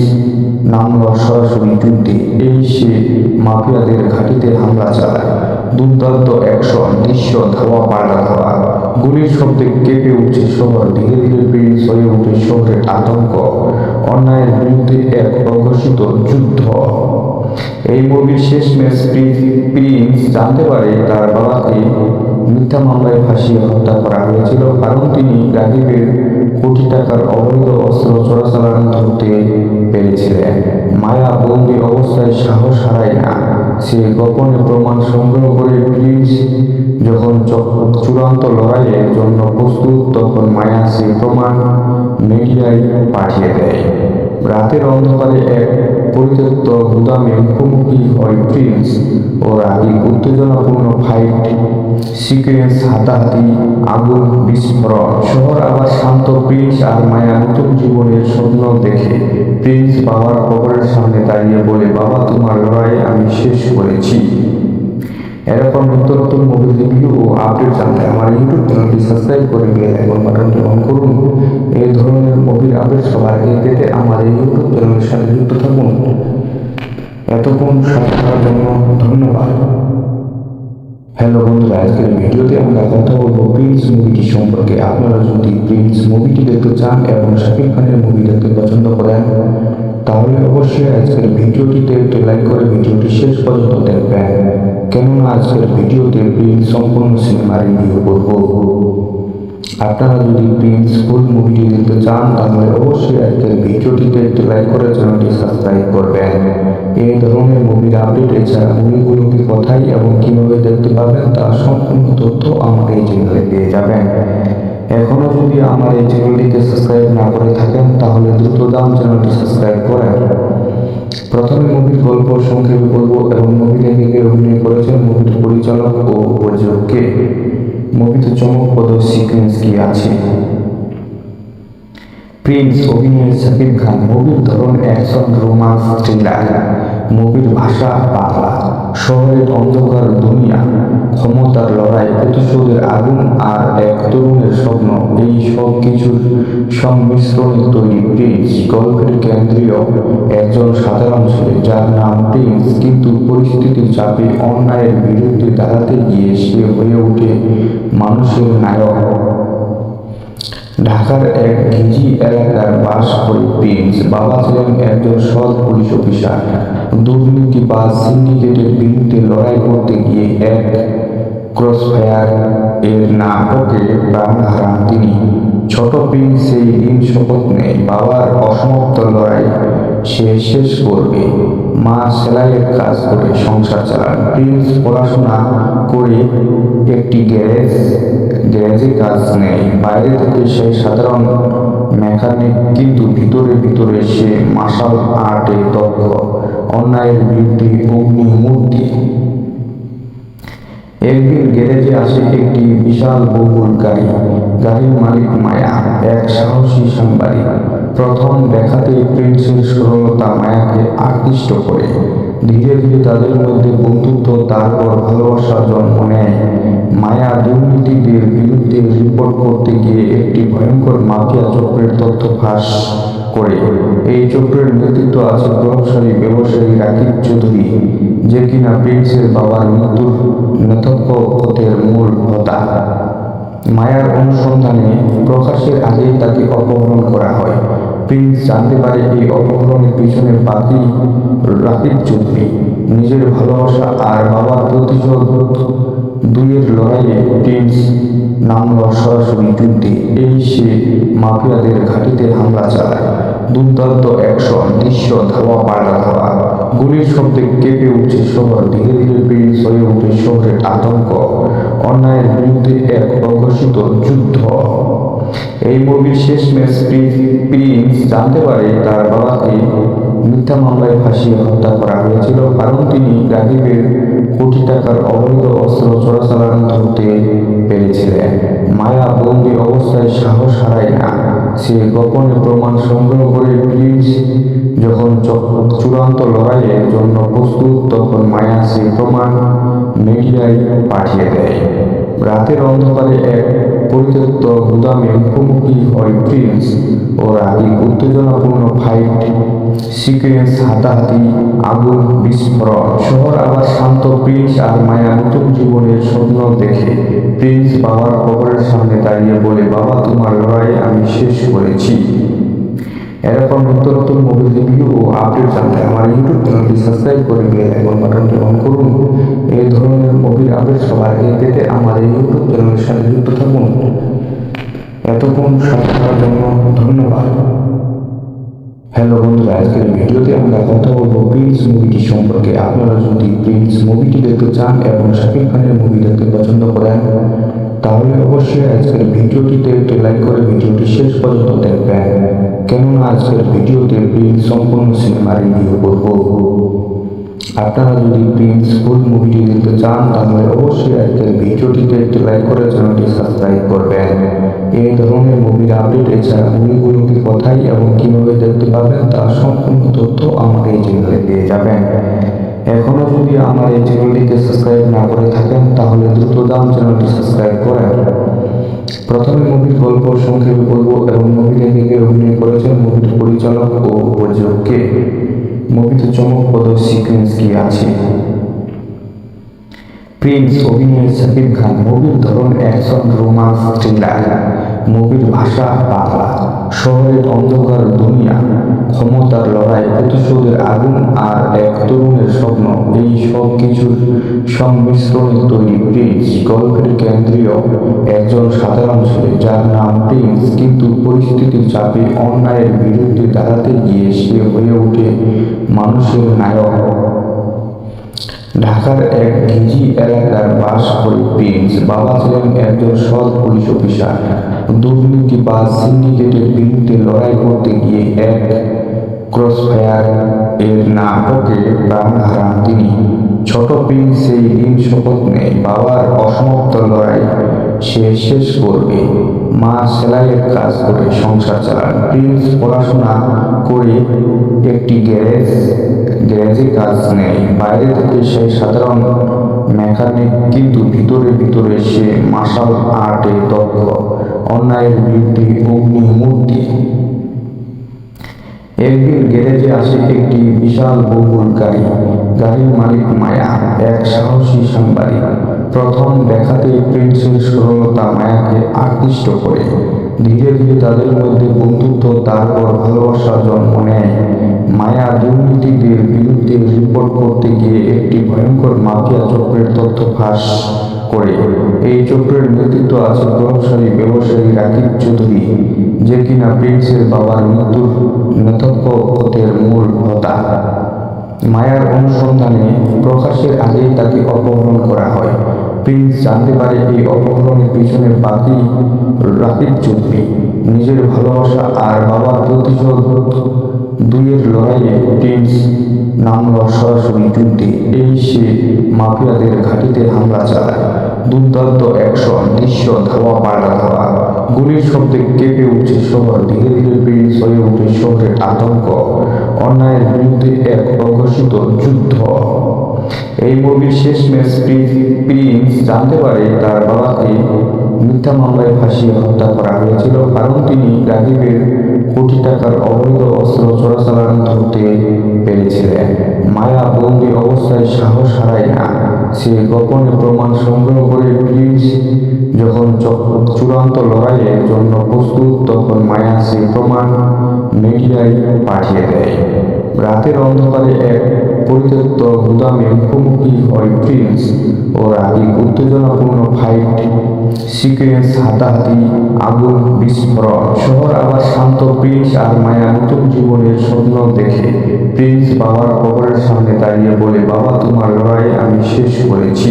নামল সরাসরি যুদ্ধে। এই সে মাফিয়াদের ঘাঁটিতে হামলা চালায়। দুর্দান্ত অ্যাকশন দৃশ্য, ধাওয়া পাল্টা ধাওয়া, গুলির শব্দে কেঁপে উঠছে শহর। ধীরে ধীরে প্রিন্স হয়ে ওঠে শহরের আতঙ্ক, অন্যায়ের বিরুদ্ধে এক প্রঘোষিত যুদ্ধ। এই মুভির শেষ ম্যাচ প্রিন্স জানতে পারে তার বাবাকে মিথ্যা মামলায় ফাঁসিয়ে হত্যা করা হয়েছিল, কারণ তিনি রাকিবের কোটি টাকার অবৈধ অস্ত্র চোরাচালান ধরতে পেরেছিলেন। মায়া বন্দি অবস্থায় সাহস হারায় না, সে গোপনে প্রমাণ সংগ্রহ করে প্রিন্স যখন চূড়ান্ত লড়াইয়ের জন্য প্রস্তুত, তখন মায়া সেই প্রমাণ মিডিয়ায় পাঠিয়ে দেয়। রাতের অন্ধকারে এক পরিত্যক্ত গুদামে মুখোমুখি হয় প্রিন্স ও রাকিব। উত্তেজনাপূর্ণ ফাইট সিকুয়েন্স, হাতাহাতি, আগুন, বিস্ফোরণ। শহর আবার শান্ত। প্রিন্স আর মায়া নতুন জীবনের স্বপ্ন দেখে। প্রিন্স বাবার কবরের সামনে দাঁড়িয়ে বলে, বাবা তোমার লড়াই আমি শেষ করেছি। এরকম নতুন নতুন মুভি রিভিউ ও আপডেট জানতে আমার ইউটিউব চ্যানেলটি সাবস্ক্রাইব করে বেল আইকন বাটনটি অন করুন। এই ধরনের মুভির আপডেট সবার আগে পেতে আমার এই ইউটিউব চ্যানেলের সাথে যুক্ত থাকুন। এতক্ষণ সাথে থাকার জন্য ধন্যবাদ। হ্যালো বন্ধুরা, আজকের ভিডিওতে আমরা কথা বলবো প্রিন্স মুভিটি সম্পর্কে। আপনারা যদি প্রিন্স মুভিটি দেখতে চান এবং শাকিব খানের মুভি দেখতে পছন্দ করেন, তাহলে অবশ্যই আজকের ভিডিওটিতে একটি লাইক করে ভিডিওটি শেষ পর্যন্ত দেখবেন, কেননা আজকের ভিডিওতে প্রিন্স সম্পূর্ণ সিনেমা রিভিউ করব। আপনারা যদি প্রিন্স ফুল মুভিটি দেখতে চান, তাহলে অবশ্যই আজকের ভিডিওটিতে একটি লাইক করে চ্যানেলটি সাবস্ক্রাইব করবেন। এই ধরনের মুভির আপডেট এছাড়া মুভিগুলোকে কোথায় এবং কিভাবে দেখতে পাবেন তার সম্পূর্ণ তথ্য আমার এই চ্যানেলে পেয়ে যাবেন। এখনো যদি আমার এই চ্যানেলটিকে সাবস্ক্রাইব না করে থাকেন, তাহলে দ্রুত চ্যানেলটি সাবস্ক্রাইব করেন। প্রথমে মুভির গল্প সংক্ষেপে বলবো এবং মুভিতে কে অভিনয় করেছেন, মুভির পরিচালক ও প্রযোজক কে, মুভিতে চমকপ্রদ সিকোয়েন্স কি আছে। প্রিন্স অভিনয়ে শাকিব খান। মুভির ধরন অ্যাকশন, রোমান্স, থ্রিলার। মুভির ভাষা বাংলা। শহরের অন্ধকার দুনিয়া, ক্ষমতার লড়াই, প্রতিশোধের আগুন আর এক তরুণের স্বপ্ন, এই সব কিছুর সংমিশ্রণে তৈরি প্রিন্স। গল্পের কেন্দ্রীয় একজন সাধারণ ছেলে যার নাম প্রিন্স, কিন্তু পরিস্থিতির চাপে অন্যায়ের বিরুদ্ধে দাঁড়াতে গিয়ে সে হয়ে ওঠে মানুষের নায়ক। ঢাকার এক ঘিঞ্জি এলাকায় বাস করে প্রিন্স। বাবা ছিলেন একজন সৎ পুলিশ অফিসার। দুর্নীতি বা সিন্ডিকেটের বিরুদ্ধে লড়াই করতে গিয়ে এক ক্রসফায়ার এর নাটকে প্রাণ হারান তিনি। ছোট প্রিন্স সেই দিন শপথ নেয়, বাবার অসমাপ্ত লড়াই সে শেষ করবে। মা সেলাইয়ের কাজ করে সংসার চালান। প্রিন্স পড়াশোনা করে একটি গ্যারেজে কাজ নেয়। বাইরে থেকে সে সাধারণ মেকানিক, কিন্তু ভিতরে সে মার্শাল আর্টে দক্ষ। অন্যায়ের বিরুদ্ধে অগ্নিমূর্তি। একদিন গ্যারেজে আসে একটি বিশাল বহুল গাড়ি। গাড়ির মালিক মায়া, এক সাহসী সাংবাদিক। প্রথম দেখাতেই প্রিন্সের সরলতা মায়াকে আকৃষ্ট করে। ধীরে ধীরে তাদের মধ্যে বন্ধুত্ব, তারপর ভালোবাসা জন্ম নেয়। মায়া দুর্নীতিদের বিরুদ্ধে রিপোর্ট করতে গিয়ে একটি ভয়ঙ্কর মাফিয়া চক্রের তথ্য ফাঁস করে। এই চক্রের নেতৃত্ব আছে প্রভাবশালী ব্যবসায়ী রাকিব চৌধুরী, যে কিনা প্রিন্সের বাবার মৃত্যুর নেতৃত্বের মূল হোতা। মায়ার অনুসন্ধানে প্রকাশের আগেই তাকে অপহরণ করা হয়। প্রিন্স জানতে পারে এই অপহরণের পিছনে বাকি রাকিব চৌধুরী। নিজের ভালোবাসা আর বাবার প্রতিশোধ দুইয়ের লড়াইয়ে প্রিন্স নামল সরাসরি যুদ্ধে। এই সে মাফিয়াদের ঘাঁটিতে হামলা চালায়। দুর্দান্ত অ্যাকশন দৃশ্য, ধাওয়া পাল্টা ধাওয়া, গুলির শব্দে কেঁপে উঠছে শহর। ধীরে ধীরে প্রিন্স হয়ে ওঠে শহরের আতঙ্ক, অন্যায়ের বিরুদ্ধে এক অঘোষিত যুদ্ধ। এই মুভির শেষ ম্যাচ প্রিন্স জানতে পারে তার বাবাকে মিথ্যা মামলায় ফাঁসিয়ে হত্যা করা হয়েছিল, কারণ তিনি রাকিবের কোটি টাকার অবৈধ অস্ত্র চোরাচালান ধরতে পেরেছিলেন। মায়া বন্দি অবস্থায় সাহস হারায় না, সে গোপনে প্রমাণ সংগ্রহ করে প্রিন্স যখন চূড়ান্ত লড়াইয়ের জন্য প্রস্তুত, তখন মায়া সেই প্রমাণ মিডিয়ায় পাঠিয়ে দেয়। রাতের অন্ধকারে এক পরিত্যক্ত গুদামে মুখোমুখি হয় প্রিন্স ও রাকিব। উত্তেজনাপূর্ণ ফাইট সিকুয়েন্স, হাতাহাতি, আগুন, বিস্ফোরণ। শহর আবার শান্ত। প্রিন্স আর মায়া নতুন জীবনের স্বপ্ন দেখে। প্রিন্স বাবার কবরের সামনে দাঁড়িয়ে বলে, বাবা তোমার লড়াই আমি শেষ করেছি। এরকম নিত্য নতুন মুভি রিভিউ ও আপডেট জানতে আমার ইউটিউব চ্যানেলটি সাবস্ক্রাইব করে বেল আইকন বাটনটি অন করুন। এই ধরনের মুভির আপডেট সবার আগে পেতে আমাদের ইউটিউব চ্যানেলের সাথে যুক্ত থাকুন। এতক্ষণ সাথে থাকার জন্য ধন্যবাদ। হ্যালো বন্ধুরা, আজকের ভিডিওতে আমরা কথা বলবো প্রিন্স মুভিটি সম্পর্কে। আপনারা যদি প্রিন্স মুভিটি দেখতে চান এবং শাকিব খানের মুভি দেখতে পছন্দ করেন তাহলে অবশ্যই আজকের ভিডিওটিতে একটি লাইক করে ভিডিওটি শেষ পর্যন্ত দেখবেন, কেননা আজকের ভিডিওতে প্রিন্স সম্পূর্ণ সিনেমা রিভিউ করব। আপনারা যদি প্রিন্স ফুল মুভিটি দেখতে চান তাহলে অবশ্যই আজকের ভিডিওটিতে একটি লাইক করে চ্যানেলটি সাবস্ক্রাইব করবেন। এই ধরনের মুভির আপডেট এছাড়া মুভিগুলোকে কোথায় এবং কিভাবে দেখতে পাবেন তার সম্পূর্ণ তথ্য আমার এই চ্যানেলে পেয়ে যাবেন। এখনো যদি আমার এই চ্যানেলটিকে সাবস্ক্রাইব না করে থাকেন তাহলে দ্রুত চ্যানেলটি সাবস্ক্রাইব করেন। প্রথমে মুভির গল্প সংক্ষেপে বলবো এবং মুভিতে কে অভিনয় করেছেন, মুভির পরিচালক ও প্রযোজক কে, মুভিতে চমকপ্রদ সিকোয়েন্স কি আছে। প্রিন্স অভিনয়ে শাকিব খান, মুভির ধরন অ্যাকশন রোমান্স থ্রিলার, মুভির ভাষা বাংলা, শহরের অন্ধকার দুনিয়া, ক্ষমতার লড়াই, প্রতিশোধের আগুন আর এক তরুণের স্বপ্ন, এই সব কিছুর সংমিশ্রণে তৈরি প্রিন্স। গল্পের কেন্দ্রীয় একজন সাধারণ ছেলে যার নাম প্রিন্স, কিন্তু পরিস্থিতির চাপে অন্যায়ের বিরুদ্ধে দাঁড়াতে গিয়ে সে হয়ে ওঠে মানুষের নায়ক। ঢাকার এক ঘিঞ্জি এলাকার বাস করে প্রিন্স। বাবা ছিলেন একজন সৎ পুলিশ অফিসার। দুর্নীতি বা সিন্ডিকেটের বিরুদ্ধে লড়াই করতে গিয়ে এক ক্রসফায়ার এর নাটকে প্রাণ হারান তিনি। ছোট প্রিন্স সেই দিন শপথ নেয় বাবার অসমাপ্ত লড়াই সে শেষ করবে। মা সেলাইয়ের কাজ করে সংসার চালান। প্রিন্স পড়াশোনা করে একটি গ্যারেজে কাজ নেয়। বাইরে থেকে সে সাধারণ মেকানিক, কিন্তু ভিতরে ভিতরে সে মার্শাল আর্টে দক্ষ, অন্যায়ের বিরুদ্ধে অগ্নিমূর্তি। একদিন গ্যারেজে আসে একটি বিশাল বহুল গাড়ি। গাড়ির মালিক মায়া, এক সাহসী সাংবাদিক। প্রথম দেখাতেই প্রিন্সের সরলতা মায়াকে আকৃষ্ট করে। ধীরে ধীরে তাদের মধ্যে বন্ধুত্ব, তারপর ভালোবাসা জন্ম নেয়। মায়া দুর্নীতিদের বিরুদ্ধে রিপোর্ট করতে গিয়ে একটি ভয়ঙ্কর মাফিয়া চক্রের তথ্য ফাঁস করে। এই চক্রের নেতৃত্ব আছে প্রভাবশালী ব্যবসায়ী রাকিব চৌধুরী, যে কিনা প্রিন্সের বাবার মৃত্যুর নেতৃত্বের মূল হোতা। মায়ার অনুসন্ধানে প্রকাশের আগেই তাকে অপহরণ করা হয়। প্রিন্স জানতে পারে এই অপহরণের পিছনে বাকি রাকিব চৌধুরী। নিজের ভালোবাসা আর বাবার প্রতিশোধ দুইয়ের লড়াইয়ে প্রিন্স নামল সরাসরি যুদ্ধে। এই সে মাফিয়াদের ঘাঁটিতে হামলা চালায়। দুর্দান্ত অ্যাকশন দৃশ্য, ধাওয়া পাল্টা ধাওয়া, গুলির শব্দে কেঁপে উঠছে শহর। ধীরে ধীরে প্রিন্স হয়ে ওঠে শহরের আতঙ্ক, অন্যায়ের বিরুদ্ধে এক প্রকাশিত যুদ্ধ। এই মুভির শেষ ম্যাচ প্রিন্স জানতে পারে তার বাবাকে মিথ্যা মামলায় ফাঁসিয়ে হত্যা করা হয়েছিল, কারণ তিনি রাকিবের কোটি টাকার অবৈধ অস্ত্র চোরাচালান ধরতে পেরেছিলেন। মায়া বন্দী অবস্থায় সাহস হারায় না। সে গোপনে প্রমাণ সংগ্রহ করে প্রিন্স যখন চূড়ান্ত লড়াইয়ের জন্য প্রস্তুত, তখন মায়া সেই প্রমাণ মিডিয়ায় পাঠিয়ে দেয়। রাতের অন্ধকারে এক পরিত্যক্ত গুদামে মুখোমুখি হয় প্রিন্স ও রাকিব। উত্তেজনাপূর্ণ ফাইট সিকোয়েন্স, হাতাহাতি, আগুন, বিস্ফোরণ। শহর আবার শান্ত। প্রিন্স আর মায়া নতুন জীবনের স্বপ্ন দেখে। প্রিন্স বাবার কবরের সামনে দাঁড়িয়ে বলে, বাবা, তোমার লড়াই আমি শেষ করেছি।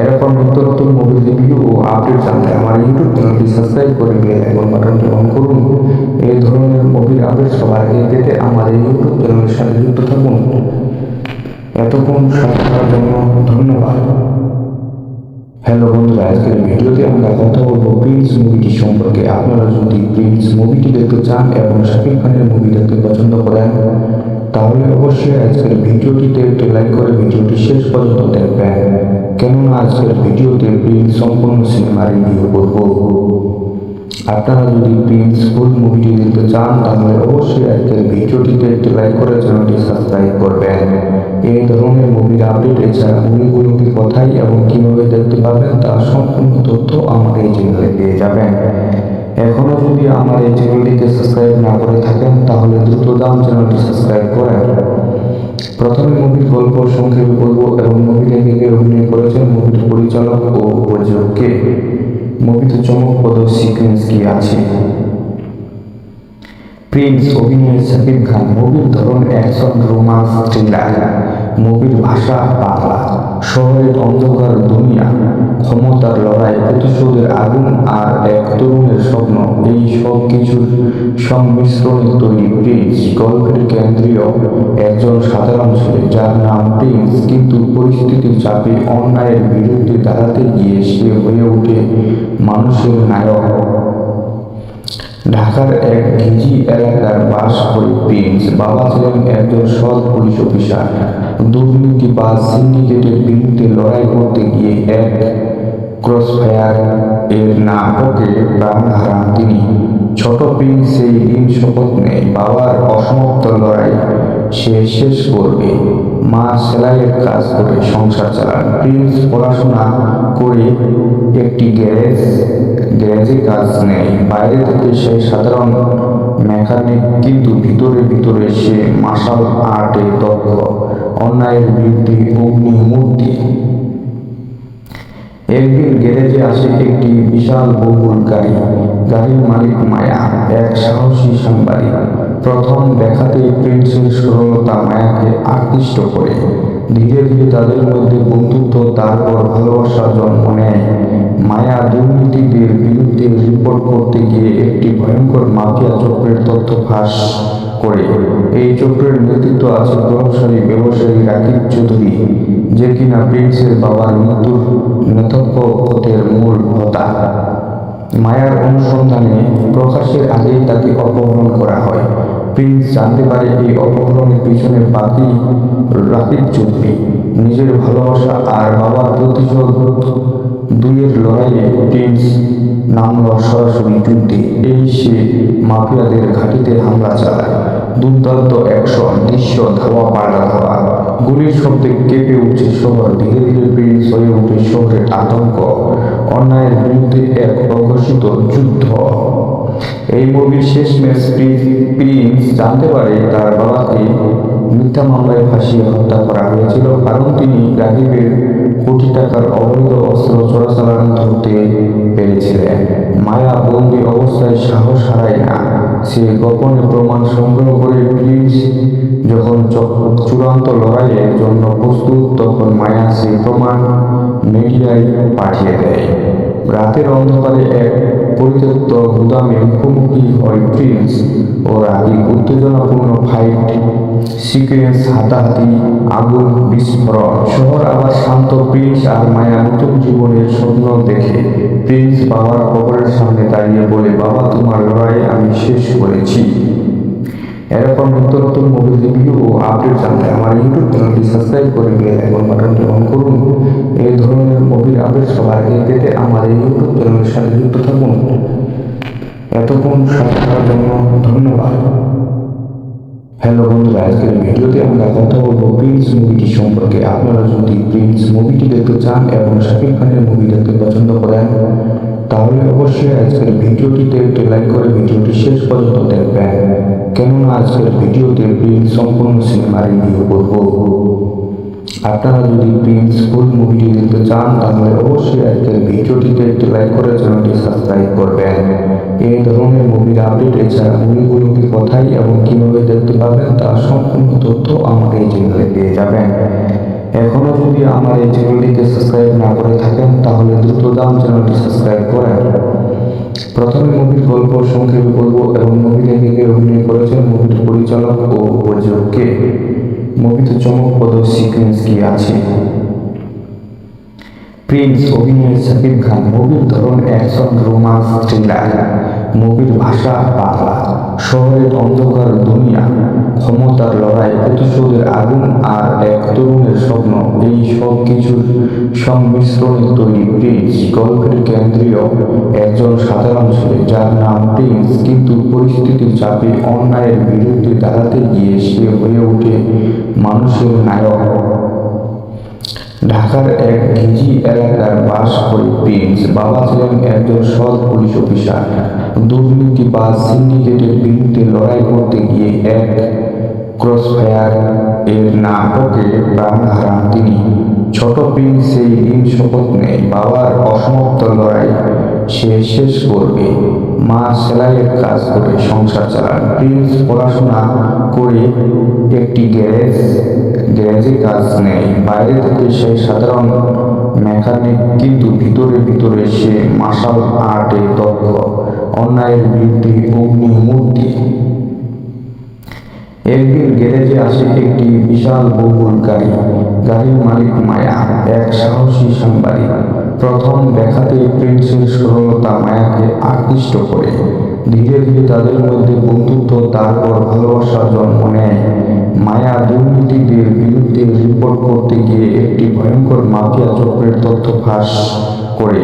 এরকম নিত্য নতুন মুভি রিভিউ ও আপডেট জানতে আমার ইউটিউব চ্যানেলটি সাবস্ক্রাইব করে বেল আইকন বাটনটি অন করুন। এই ধরনের মুভির আপডেট সবার আগে পেতে আমাদের ইউটিউব চ্যানেলের সাথে যুক্ত থাকুন। এতক্ষণ সাথে থাকার জন্য ধন্যবাদ। হ্যালো বন্ধুরা, আজকের ভিডিওতে আমরা কথা বলবো প্রিন্স মুভিটি সম্পর্কে। আপনারা যদি প্রিন্স মুভিটি দেখতে চান এবং শাকিব খানের মুভি দেখতে পছন্দ করেন তাহলে অবশ্যই আজকের ভিডিওটিতে একটি লাইক করে ভিডিওটি শেষ পর্যন্ত দেখবেন, কেননা আজকের ভিডিওতে প্রিন্স সম্পূর্ণ সিনেমা রিভিউ করব। আপনারা যদি প্রিন্স ফুল মুভিটি দেখতে চান তাহলে অবশ্যই আজকের ভিডিওটিতে একটি লাইক করে চ্যানেলটি সাবস্ক্রাইব করবেন। এই ধরনের মুভির আপডেট এছাড়া মুভিগুলোকে কোথায় এবং কিভাবে দেখতে পাবেন তার সম্পূর্ণ তথ্য আমার এই চ্যানেলে পেয়ে যাবেন। এখনো যদি আমার এই চ্যানেলটিকে সাবস্ক্রাইব না করে থাকেন তাহলে দ্রুত যান চ্যানেলটি সাবস্ক্রাইব করেন। প্রথমে মুভির গল্প সংক্ষেপে বলবো এবং মুভিতে কে অভিনয় করেছেন, মুভির পরিচালক ও প্রযোজক কে, মুভিতে চমকপ্রদ সিকোয়েন্স কি আছে। প্রিন্স অভিনয়ে শাকিব খান, মুভির ধরন অ্যাকশন রোমান্স থ্রিলার, মুভির ভাষা বাংলা। শহরের অন্ধকার দুনিয়া, ক্ষমতার লড়াই, প্রতিশোধের আগুন আর এক তরুণের স্বপ্ন, এই সব কিছুর সংমিশ্রণে তৈরি প্রিন্স। গল্পের কেন্দ্রীয় একজন সাধারণ ছেলে যার নাম প্রিন্স, কিন্তু পরিস্থিতির চাপে অন্যায়ের বিরুদ্ধে দাঁড়াতে গিয়ে সে হয়ে ওঠে মানুষের নায়ক। ঢাকার এক ঘিঞ্জি এলাকার বাস করে প্রিন্স। বাবা ছিলেন একজন সৎ পুলিশ অফিসার। দুর্নীতি বা সিন্ডিকেটের বিরুদ্ধে লড়াই করতে গিয়ে এক ক্রসফায়ার এর নাটকে প্রাণ হারান তিনি। ছোট প্রিন্স সেই দিন শপথ নেয় বাবার অসমাপ্ত লড়াই সে শেষ করবে। মা সেলাইয়ের কাজ করে সংসার চালান। প্রিন্স পড়াশোনা করে একটি গ্যারেজে কাজ নেয়। বাইরে থেকে সে সাধারণ মেকানিক, কিন্তু ভিতরে ভিতরে সে মার্শাল আর্টে দক্ষ। অন্যায়ের বিরুদ্ধে অগ্নিমূর্তি। একদিন গ্যারেজে আসে একটি বিশাল বহুল গাড়ি। গাড়ির মালিক মায়া, এক সাহসী সাংবাদিক। প্রথম দেখাতেই প্রিন্সের সরলতা মায়াকে আকৃষ্ট করে। ধীরে ধীরে তাদের মধ্যে বন্ধুত্ব, তারপর ভালোবাসার জন্ম নেয়। মায়া দুর্নীতিদের বিরুদ্ধে রিপোর্ট করতে গিয়ে একটি ভয়ঙ্কর মাফিয়া চক্রের তথ্য ফাঁস করে। এই চক্রের নেতৃত্ব আছে প্রভাবশালী ব্যবসায়ী রাকিব চৌধুরী, যে কিনা প্রিন্সের বাবার মৃত্যুর নেতৃত্বের মূল হোতা। মায়ার অনুসন্ধানে প্রকাশের আগেই তাকে অপহরণ করা হয়। প্রিন্স জানতে পারে এই অপহরণের পিছনে বাকি রাকিব চৌধুরী। নিজের ভালোবাসা আর বাবার প্রতিশোধ দুইয়ের লড়াইয়ে প্রিন্স নামল সরাসরি যুদ্ধে। এই সে মাফিয়াদের ঘাঁটিতে হামলা চালায়। দুর্দান্ত অ্যাকশন দৃশ্য, ধাওয়া পাল্টা ধাওয়া, গুলির শব্দে কেঁপে উঠছে শহর। ধীরে ধীরে প্রিন্স হয়ে ওঠে শহরের আতঙ্ক, অন্যায়ের বিরুদ্ধে এক অঘোষিত যুদ্ধ। এই মুভির শেষ ম্যাচ প্রিন্স জানতে পারে তার বাবাকে মিথ্যা মামলায় ফাঁসিয়ে হত্যা করা হয়েছিল, কারণ তিনি রাকিবের কোটি টাকার অবৈধ অস্ত্র চোরাচালান ধরতে পেরেছিলেন। মায়া বন্দী অবস্থায় সাহস হারায় না। সে গোপনে প্রমাণ সংগ্রহ করে প্রিন্স যখন চূড়ান্ত লড়াইয়ের জন্য প্রস্তুত, তখন মায়া সেই প্রমাণ মিডিয়ায় পাঠিয়ে দেয়। রাতের অন্ধকারে এক পরিত্যক্ত গুদামে মুখোমুখি হয় প্রিন্স ও রাকিব। উত্তেজনাপূর্ণ ফাইট সিকোয়েন্স, হাতাহাতি, আগুন, বিস্ফোরণ। শহর আবার শান্ত। প্রিন্স আর মায়া নতুন জীবনের স্বপ্ন দেখে। প্রিন্স বাবার কবরের সামনে দাঁড়িয়ে বলে, বাবা, তোমার লড়াই আমি শেষ করেছি। এরকম নিত্য নতুন মুভি রিভিউ ও আপডেট জানতে আমার ইউটিউব চ্যানেলটি সাবস্ক্রাইব করে বেল আইকন বাটনটি অন করুন। এই ধরনের মুভির আপডেট সবার আগে পেতে আমার এই ইউটিউব চ্যানেলের সাথে যুক্ত থাকুন। এতক্ষণ সাথে থাকার জন্য ধন্যবাদ। হ্যালো বন্ধুরা, আজকের ভিডিওতে আমরা কথা বলবো প্রিন্স মুভিটি সম্পর্কে। আপনারা যদি প্রিন্স মুভিটি দেখতে চান এবং শাকিব খানের মুভি দেখতে পছন্দ করেন, তাহলে অবশ্যই আজকের ভিডিওটিতে একটি লাইক করে ভিডিওটি শেষ পর্যন্ত দেখবেন, কেননা আজকের ভিডিওতে প্রিন্স সম্পূর্ণ সিনেমা রিভিউ করব। আপনারা যদি প্রিন্স ফুল মুভিটি দেখতে চান, তাহলে অবশ্যই আজকের ভিডিওটিতে একটি লাইক করে চ্যানেলটি সাবস্ক্রাইব করবেন। এই ধরনের মুভির আপডেট এছাড়া মুভিগুলোকে কোথায় এবং কিভাবে দেখতে পাবেন তার সম্পূর্ণ তথ্য আমার এই চ্যানেলে পেয়ে যাবেন। এখনো যদি আমার এই চ্যানেলটিকে সাবস্ক্রাইব না করে থাকেন তাহলে দ্রুত যান চ্যানেলটি সাবস্ক্রাইব করেন। প্রথমে মুভির গল্প সংক্ষেপে বলবো এবং মুভিতে কে অভিনয় করেছেন, মুভির পরিচালক ও প্রযোজক কে, মুভিতে চমকপ্রদ সিকোয়েন্স কি আছে। প্রিন্স অভিনয়ে শাকিব খান, মুভির ধরন অ্যাকশন রোমান্স থ্রিলার, মুভির ভাষা বাংলা। শহরের অন্ধকার দুনিয়া, ক্ষমতার লড়াই, প্রতিশোধের আগুন আর এক তরুণের স্বপ্ন, এই সব কিছুর সংমিশ্রণে তৈরি প্রিন্স। গল্পের কেন্দ্রীয় একজন সাধারণ ছেলে যার নাম প্রিন্স, কিন্তু পরিস্থিতির চাপে অন্যায়ের বিরুদ্ধে দাঁড়াতে গিয়ে সে হয়ে ওঠে মানুষের নায়ক। ঢাকার এক ঘিজি এলাকার বাস করে প্রিন্স। বাবা ছিলেন একজন সৎ পুলিশ অফিসার। দুর্নীতি বা সিন্ডিকেটের বিরুদ্ধে লড়াই করতে গিয়ে এক ক্রসফায়ার এর নাটকে প্রাণ হারান তিনি। ছোট প্রিন্স সেই দিন শপথ নেয় বাবার অসমাপ্ত লড়াই সে শেষ করবে। মা সেলাইয়ের কাজ করে সংসার চালান। প্রিন্স পড়াশোনা করে একটি গ্যারেজে কাজ নেয়। বাইরে থেকে সে সাধারণ মেকানিক, কিন্তু ভিতরে ভিতরে সে মার্শাল আর্টে দক্ষ। অন্যায়ের বিরুদ্ধে অগ্নিমূর্তি। একদিন গ্যারেজে আসে একটি বিশাল বহুল গাড়ি। গাড়ির মালিক মায়া, এক সাহসী সাংবাদিক। প্রথম দেখাতেই প্রিন্সের সরলতা মায়াকে আকৃষ্ট করে। ধীরে ধীরে তাদের মধ্যে বন্ধুত্ব, তারপর ভালোবাসার জন্ম নেয়। মায়া দুর্নীতিদের বিরুদ্ধে রিপোর্ট করতে গিয়ে একটি ভয়ঙ্কর মাফিয়া চক্রের তথ্য ফাঁস করে।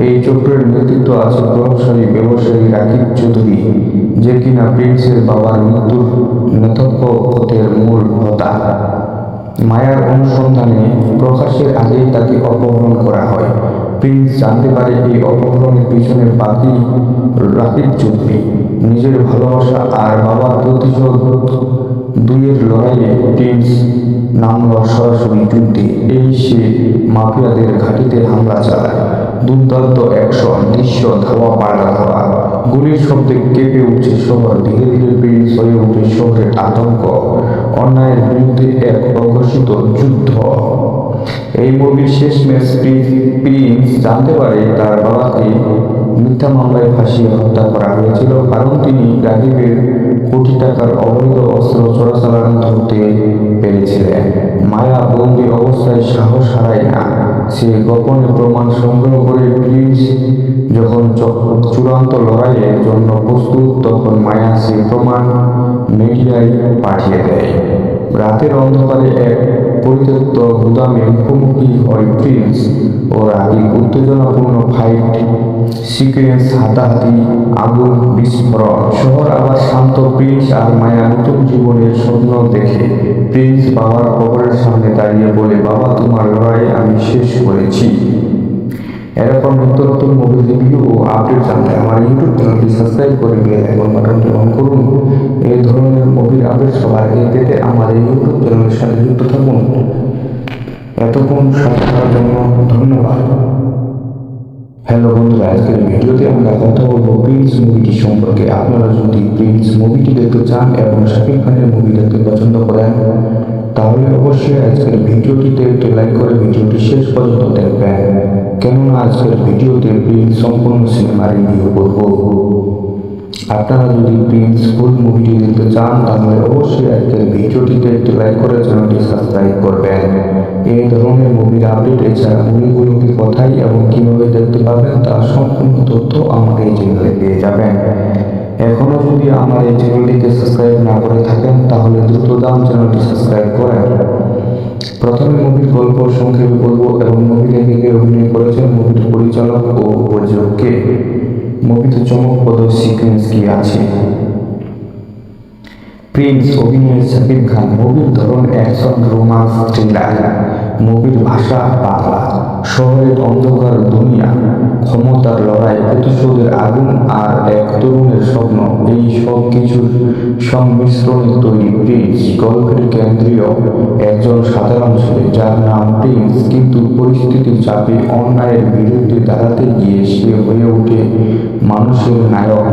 এই চক্রের নেতৃত্ব আছে প্রভাবশালী ব্যবসায়ী রাকিব চৌধুরী, যে কিনা প্রিন্সের বাবার মৃত্যুর নেতৃত্বের মূল হোতা। মায়ার অনুসন্ধানে প্রকাশের আগেই তাকে অপহরণ করা হয়। প্রিন্স জানতে পারে এই অপহরণের পিছনে বাকি রাকিব চৌধুরী। নিজের ভালোবাসা আর বাবার প্রতিশোধ দুইয়ের লড়াইয়ে প্রিন্স নামল সরাসরি যুদ্ধে। এই সে মাফিয়াদের ঘাঁটিতে হামলা চালায়। দুর্দান্ত অ্যাকশন দৃশ্য, ধাওয়া পাল্টা ধাওয়া, গুলির শব্দে কেঁপে উঠছে শহর। ধীরে ধীরে প্রিন্স হয়ে ওঠে শহরের আতঙ্ক, অন্যায়ের বিরুদ্ধে এক অঘোষিত যুদ্ধ। এই মুভির শেষমেশ প্রিন্স জানতে পারে তার বাবাকে মিথ্যা মামলায় ফাঁসিয়ে হত্যা করা হয়েছিল, কারণ তিনি রাকিবের কোটি টাকার অবৈধ অস্ত্র চোরাচালান ধরতে পেরেছিলেন। মায়া বন্দি অবস্থায় সাহস হারায় না। সে গোপনে প্রমাণ সংগ্রহ করে। প্রিন্স যখন চূড়ান্ত লড়াইয়ের জন্য প্রস্তুত, তখন মায়া সে প্রমাণ মিডিয়ায় পাঠিয়ে দেয়। রাতের অন্ধকারে এক পরিত্যক্ত গুদামে মুখোমুখি হয় প্রিন্স ও রাকিব। উত্তেজনাপূর্ণ ফাইট সিকোয়েন্স, হাতাহাতি, আগুন, বিস্ফোরণ। শহর আবার শান্ত। প্রিন্স আর মায়া নতুন জীবনের স্বপ্ন দেখে। প্রিন্স বাবার কবরের সামনে দাঁড়িয়ে বলে, বাবা, তোমার লড়াই আমি শেষ করেছি। এরকম নিত্য নতুন মুভি রিভিউ ও আপডেট জানতে আমার ইউটিউব চ্যানেলটি সাবস্ক্রাইব করে বেল আইকন বাটনটি অন করুন। এই ধরনের মুভির আপডেট সবার আগে পেতে আমাদের ইউটিউব চ্যানেলের সাথে যুক্ত থাকুন। এতক্ষণ সাথে থাকার জন্য ধন্যবাদ। হ্যালো বন্ধুরা, আজকের ভিডিওতে আমরা কথা বলবো প্রিন্স মুভিটি সম্পর্কে। আপনারা যদি প্রিন্স মুভিটি দেখতে চান এবং শাকিব খানের মুভি দেখতে পছন্দ করেন, তাহলে অবশ্যই আজকের ভিডিওটিতে একটি লাইক করে ভিডিওটি শেষ পর্যন্ত দেখবেন, কেননা আজকের ভিডিওতে প্রিন্স সম্পূর্ণ সিনেমা রিভিউ করব। আপনারা যদি প্রিন্স ফুল মুভিটি দেখতে চান, তাহলে অবশ্যই আজকের ভিডিওটিতে একটি লাইক করে চ্যানেলটি সাবস্ক্রাইব করবেন। এই ধরনের মুভির আপডেট এছাড়া মুভিগুলোকে কোথায় এবং কিভাবে দেখতে পাবেন তার সম্পূর্ণ তথ্য আমার এই চ্যানেলে পেয়ে যাবেন। এখনো যদি আমার এই চ্যানেলটিকে সাবস্ক্রাইব না করে থাকেন, তাহলে দ্রুত চ্যানেলটি সাবস্ক্রাইব করেন। প্রথমে মুভির গল্প সংক্ষেপে বলবো এবং মুভিতে কে অভিনয় করেছেন, মুভির পরিচালক ও প্রযোজক কে, মুভিতে চমকপ্রদ সিকোয়েন্স কি আছে। প্রিন্স অভিনয়ে শাকিব খান। মুভির ধরন অ্যাকশন, রোমান্স, থ্রিলার। মুভির ভাষা বাংলা। শহরের অন্ধকার দুনিয়া, ক্ষমতার লড়াই, প্রতিশোধের আগুন আর এক তরুণের স্বপ্ন, এই সব কিছুর সংমিশ্রণে তৈরি প্রিন্স। গল্পের কেন্দ্রীয় একজন সাধারণ ছেলে যার নাম প্রিন্স, কিন্তু পরিস্থিতির চাপে অন্যায়ের বিরুদ্ধে দাঁড়াতে গিয়ে সে হয়ে ওঠে মানুষের নায়ক।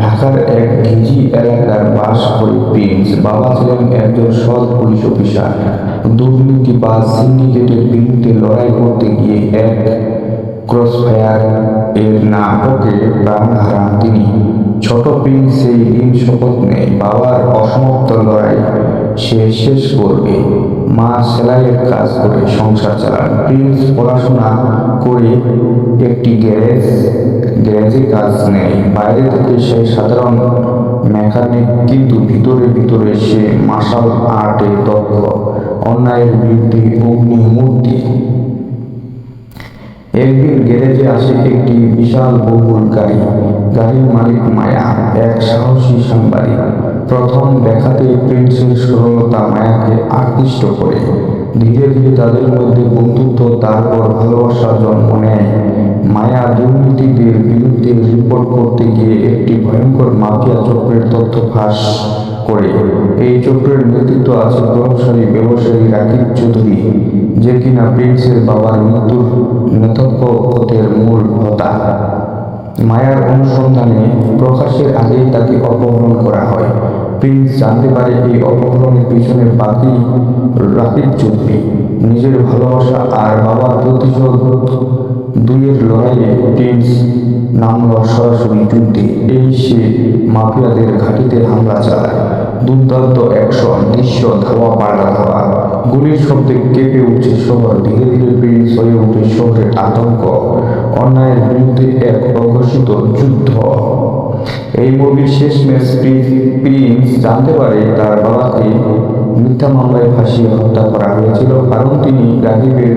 ঢাকার এক ঘিজি এলাকার বাস করে প্রিন্স। বাবা ছিলেন একজন সৎ পুলিশ অফিসার। দুর্নীতি বা সিন্ডিকেটের বিরুদ্ধে লড়াই করতে গিয়ে এক ক্রসফায়ার এর নাটকে প্রাণ হারান তিনি। ছোট প্রিন্স সেই দিন শপথ নেয় বাবার অসমাপ্ত লড়াই সে শেষ করবে। মা সেলাইয়ের কাজ করে সংসার চালান। প্রিন্স পড়াশোনা করে একটি গ্যারেজে কাজ নেয়। বাইরে থেকে সে সাধারণ মেকানিক, কিন্তু ভিতরে ভিতরে সে মার্শাল আর্টে দক্ষ। অন্যায়ের বিরুদ্ধে অগ্নিমূর্তি। একদিন গ্যারেজে আসে একটি বিশাল বহুল গাড়ি। গাড়ির মালিক মায়া, এক সাহসী সাংবাদিক। প্রথম দেখাতেই প্রিন্সের সরলতা মায়াকে আকৃষ্ট করে। ধীরে ধীরে তাদের মধ্যে বন্ধুত্ব, তারপর ভালোবাসা জন্ম নেয়। মায়া দুর্নীতিদের বিরুদ্ধে রিপোর্ট করতে গিয়ে একটি ভয়ঙ্কর মাফিয়া চক্রের তথ্য ফাঁস করে। এই চক্রের নেতৃত্ব আছে প্রভাবশালী ব্যবসায়ী রাকিব চৌধুরী, যে কিনা প্রিন্সের বাবার মৃত্যুর নেপথ্যের মূল হোতা। মায়ার অনুসন্ধানে প্রকাশের আগেই তাকে অপহরণ করা হয়। প্রিন্স জানতে পারে এই অপহরণের পিছনে বাকি রাকিব চৌধুরী। নিজের ভালোবাসা আর বাবার প্রতিশোধ দুইয়ের লড়াইয়ে প্রিন্স নামল সরাসরি যুদ্ধে। এই সে মাফিয়াদের ঘাঁটিতে হামলা চালায়। দুর্দান্ত অ্যাকশন দৃশ্য, ধাওয়া পাল্টা ধাওয়া, গুলির শব্দে কেঁপে উঠছে শহর। ধীরে ধীরে প্রিন্স হয়ে ওঠে শহরের আতঙ্ক, অন্যায়ের বিরুদ্ধে এক অঘোষিত যুদ্ধ। এই মুভির শেষ ম্যাচ প্রিন্স জানতে পারে তার বাবাকে মিথ্যা মামলায় ফাঁসিয়ে হত্যা করা হয়েছিল, কারণ তিনি রাকিবের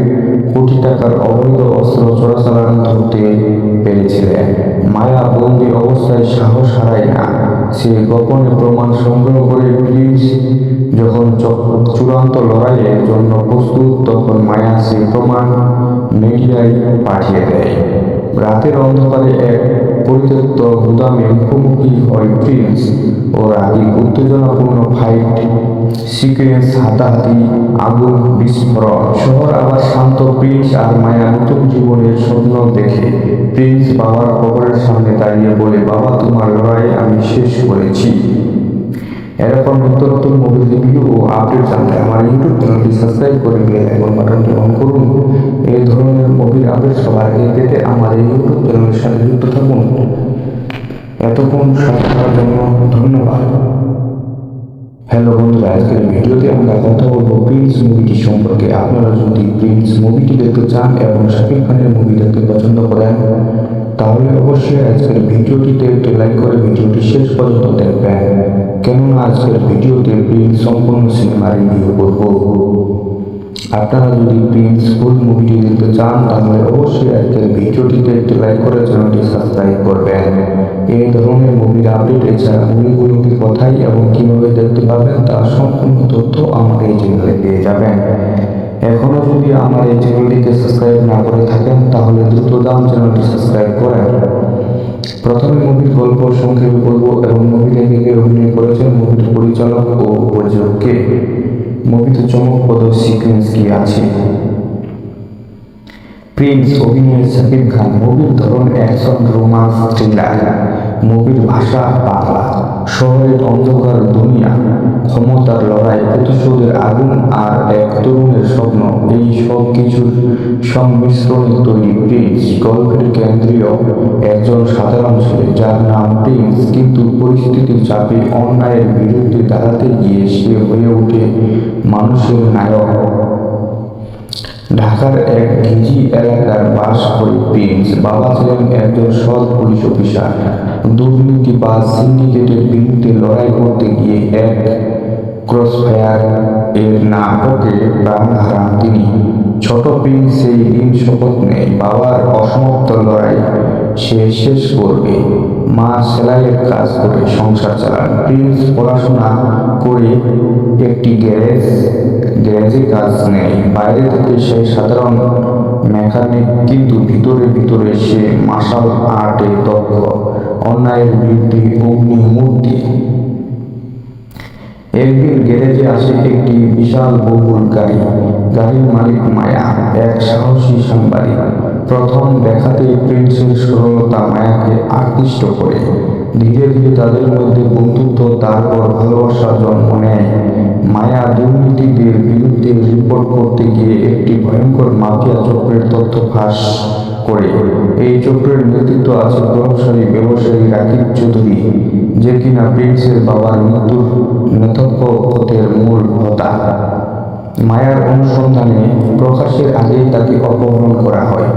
কোটি টাকার অবৈধ অস্ত্র চোরাচালান ধরতে পেরেছিলেন। মায়া বন্দি অবস্থায় সাহস হারায় না। সে গোপনে প্রমাণ সংগ্রহ করে প্রিন্স যখন চূড়ান্ত লড়াইয়ের জন্য প্রস্তুত, তখন মায়া সেই প্রমাণ মিডিয়ায় পাঠিয়ে দেয়। রাতের অন্ধকারে এক পরিত্যক্ত গুদামে মুখোমুখি হয় প্রিন্স ও রাকিব। উত্তেজনাপূর্ণ ফাইট সিকোয়েন্স, হাতাহাতি, আগুন, বিস্ফোরণ। শহর আবার শান্ত। প্রিন্স আর মায়া নতুন জীবনের স্বপ্ন দেখে। প্রিন্স বাবার কবরের সামনে দাঁড়িয়ে বলে, বাবা, তোমার লড়াই আমি শেষ করেছি। এরকম নিত্য নতুন মুভি রিভিউ ও আপডেট জানতে আমার ইউটিউব চ্যানেলটি সাবস্ক্রাইব করে বেল আইকন বাটনটি অন করুন। এই ধরনের মুভির আপডেট সবার আগে পেতে আমার এই ইউটিউব চ্যানেলের সাথে যুক্ত থাকুন। এতক্ষণ সাথে থাকার জন্য ধন্যবাদ। হ্যালো বন্ধুরা, আজকের ভিডিওতে আমরা কথা বলবো প্রিন্স মুভিটি সম্পর্কে। আপনারা যদি প্রিন্স মুভিটি দেখতে চান এবং শাকিব খানের মুভি দেখতে পছন্দ করেন, তাহলে অবশ্যই আজকের ভিডিওটিতে একটি লাইক করে ভিডিওটি শেষ পর্যন্ত দেখবেন, কেননা আজকের ভিডিওতে প্রিন্স সম্পূর্ণ সিনেমা রিভিউ করব। আপনারা যদি প্রিন্স ফুল মুভিটি দেখতে চান, তাহলে অবশ্যই আজকের ভিডিওটিতে একটি লাইক করে চ্যানেলটি সাবস্ক্রাইব করবেন। এই ধরনের মুভির আপডেট এছাড়া মুভিগুলোকে কোথায় এবং কিভাবে দেখতে পাবেন তার সম্পূর্ণ তথ্য আমার এই চ্যানেলে পেয়ে যাবেন। এখনো যদি আমার এই চ্যানেলটিকে সাবস্ক্রাইব না করে থাকেন, তাহলে দ্রুত চ্যানেলটি সাবস্ক্রাইব করেন। প্রথমে মুভির গল্প সংক্ষেপে বলবো এবং মুভি থেকে কে অভিনয় করেছেন, মুভির পরিচালক ও প্রযোজক কে, মুভিতে চমকপ্রদ সিকোয়েন্স কি আছে। প্রিন্স অভিনয়ে শাকিব খান। মুভির ধরন অ্যাকশন, রোমান্স, থ্রিলার। মুভির ভাষা বাংলা। শহরের অন্ধকার দুনিয়া, ক্ষমতার লড়াই, প্রতিশোধের আগুন আর এক তরুণের স্বপ্ন, এই সব কিছুর সংমিশ্রণে তৈরি প্রিন্স। গল্পের কেন্দ্রীয় একজন সাধারণ ছেলে যার নাম প্রিন্স, কিন্তু পরিস্থিতির চাপে অন্যায়ের বিরুদ্ধে দাঁড়াতে গিয়ে সে হয়ে ওঠে মানুষের নায়ক। ঢাকার এক ঘিঞ্জি এলাকার বাস করে প্রিন্স। বাবা ছিলেন একজন সৎ পুলিশ অফিসার। দুর্নীতি বা সিন্ডিকেটের বিরুদ্ধে লড়াই করতে গিয়ে এক ক্রসফায়ার এর নাটকে প্রাণ হারান তিনি। ছোট প্রিন্স সেই দিন শপথ নেয়, বাবার অসমাপ্ত লড়াই সে শেষ করবে। মা সেলাইয়ের কাজ করে সংসার চালান। প্রিন্স পড়াশোনা করে একটি গ্যারেজে কাজ নেয়। বাইরে থেকে সে সাধারণ মেকানিক, কিন্তু ভিতরে ভিতরে সে মার্শাল আর্টে দক্ষ। অন্যায়ের বিরুদ্ধে অগ্নিমূর্তি। একদিন গ্যারেজে আসে একটি বিশাল বহুল গাড়ি। গাড়ির মালিক মায়া, এক সাহসী সাংবাদিক। প্রথম দেখাতেই প্রিন্সের সরলতা মায়াকে আকৃষ্ট করে। ধীরে ধীরে তাদের মধ্যে বন্ধুত্ব, তারপর ভালোবাসা জন্ম নেয়। মায়া দুর্নীতিদের বিরুদ্ধে রিপোর্ট করতে গিয়ে একটি ভয়ঙ্কর মাফিয়া চক্রের তথ্য ফাঁস করে। এই চক্রের নেতৃত্ব আছে প্রভাবশালী ব্যবসায়ী রাকিব চৌধুরী, যে কিনা প্রিন্সের বাবার মৃত্যুর নেপথ্যের মূল হোতা। মায়ার অনুসন্ধানে প্রকাশের আগেই তাকে অপহরণ করা হয়।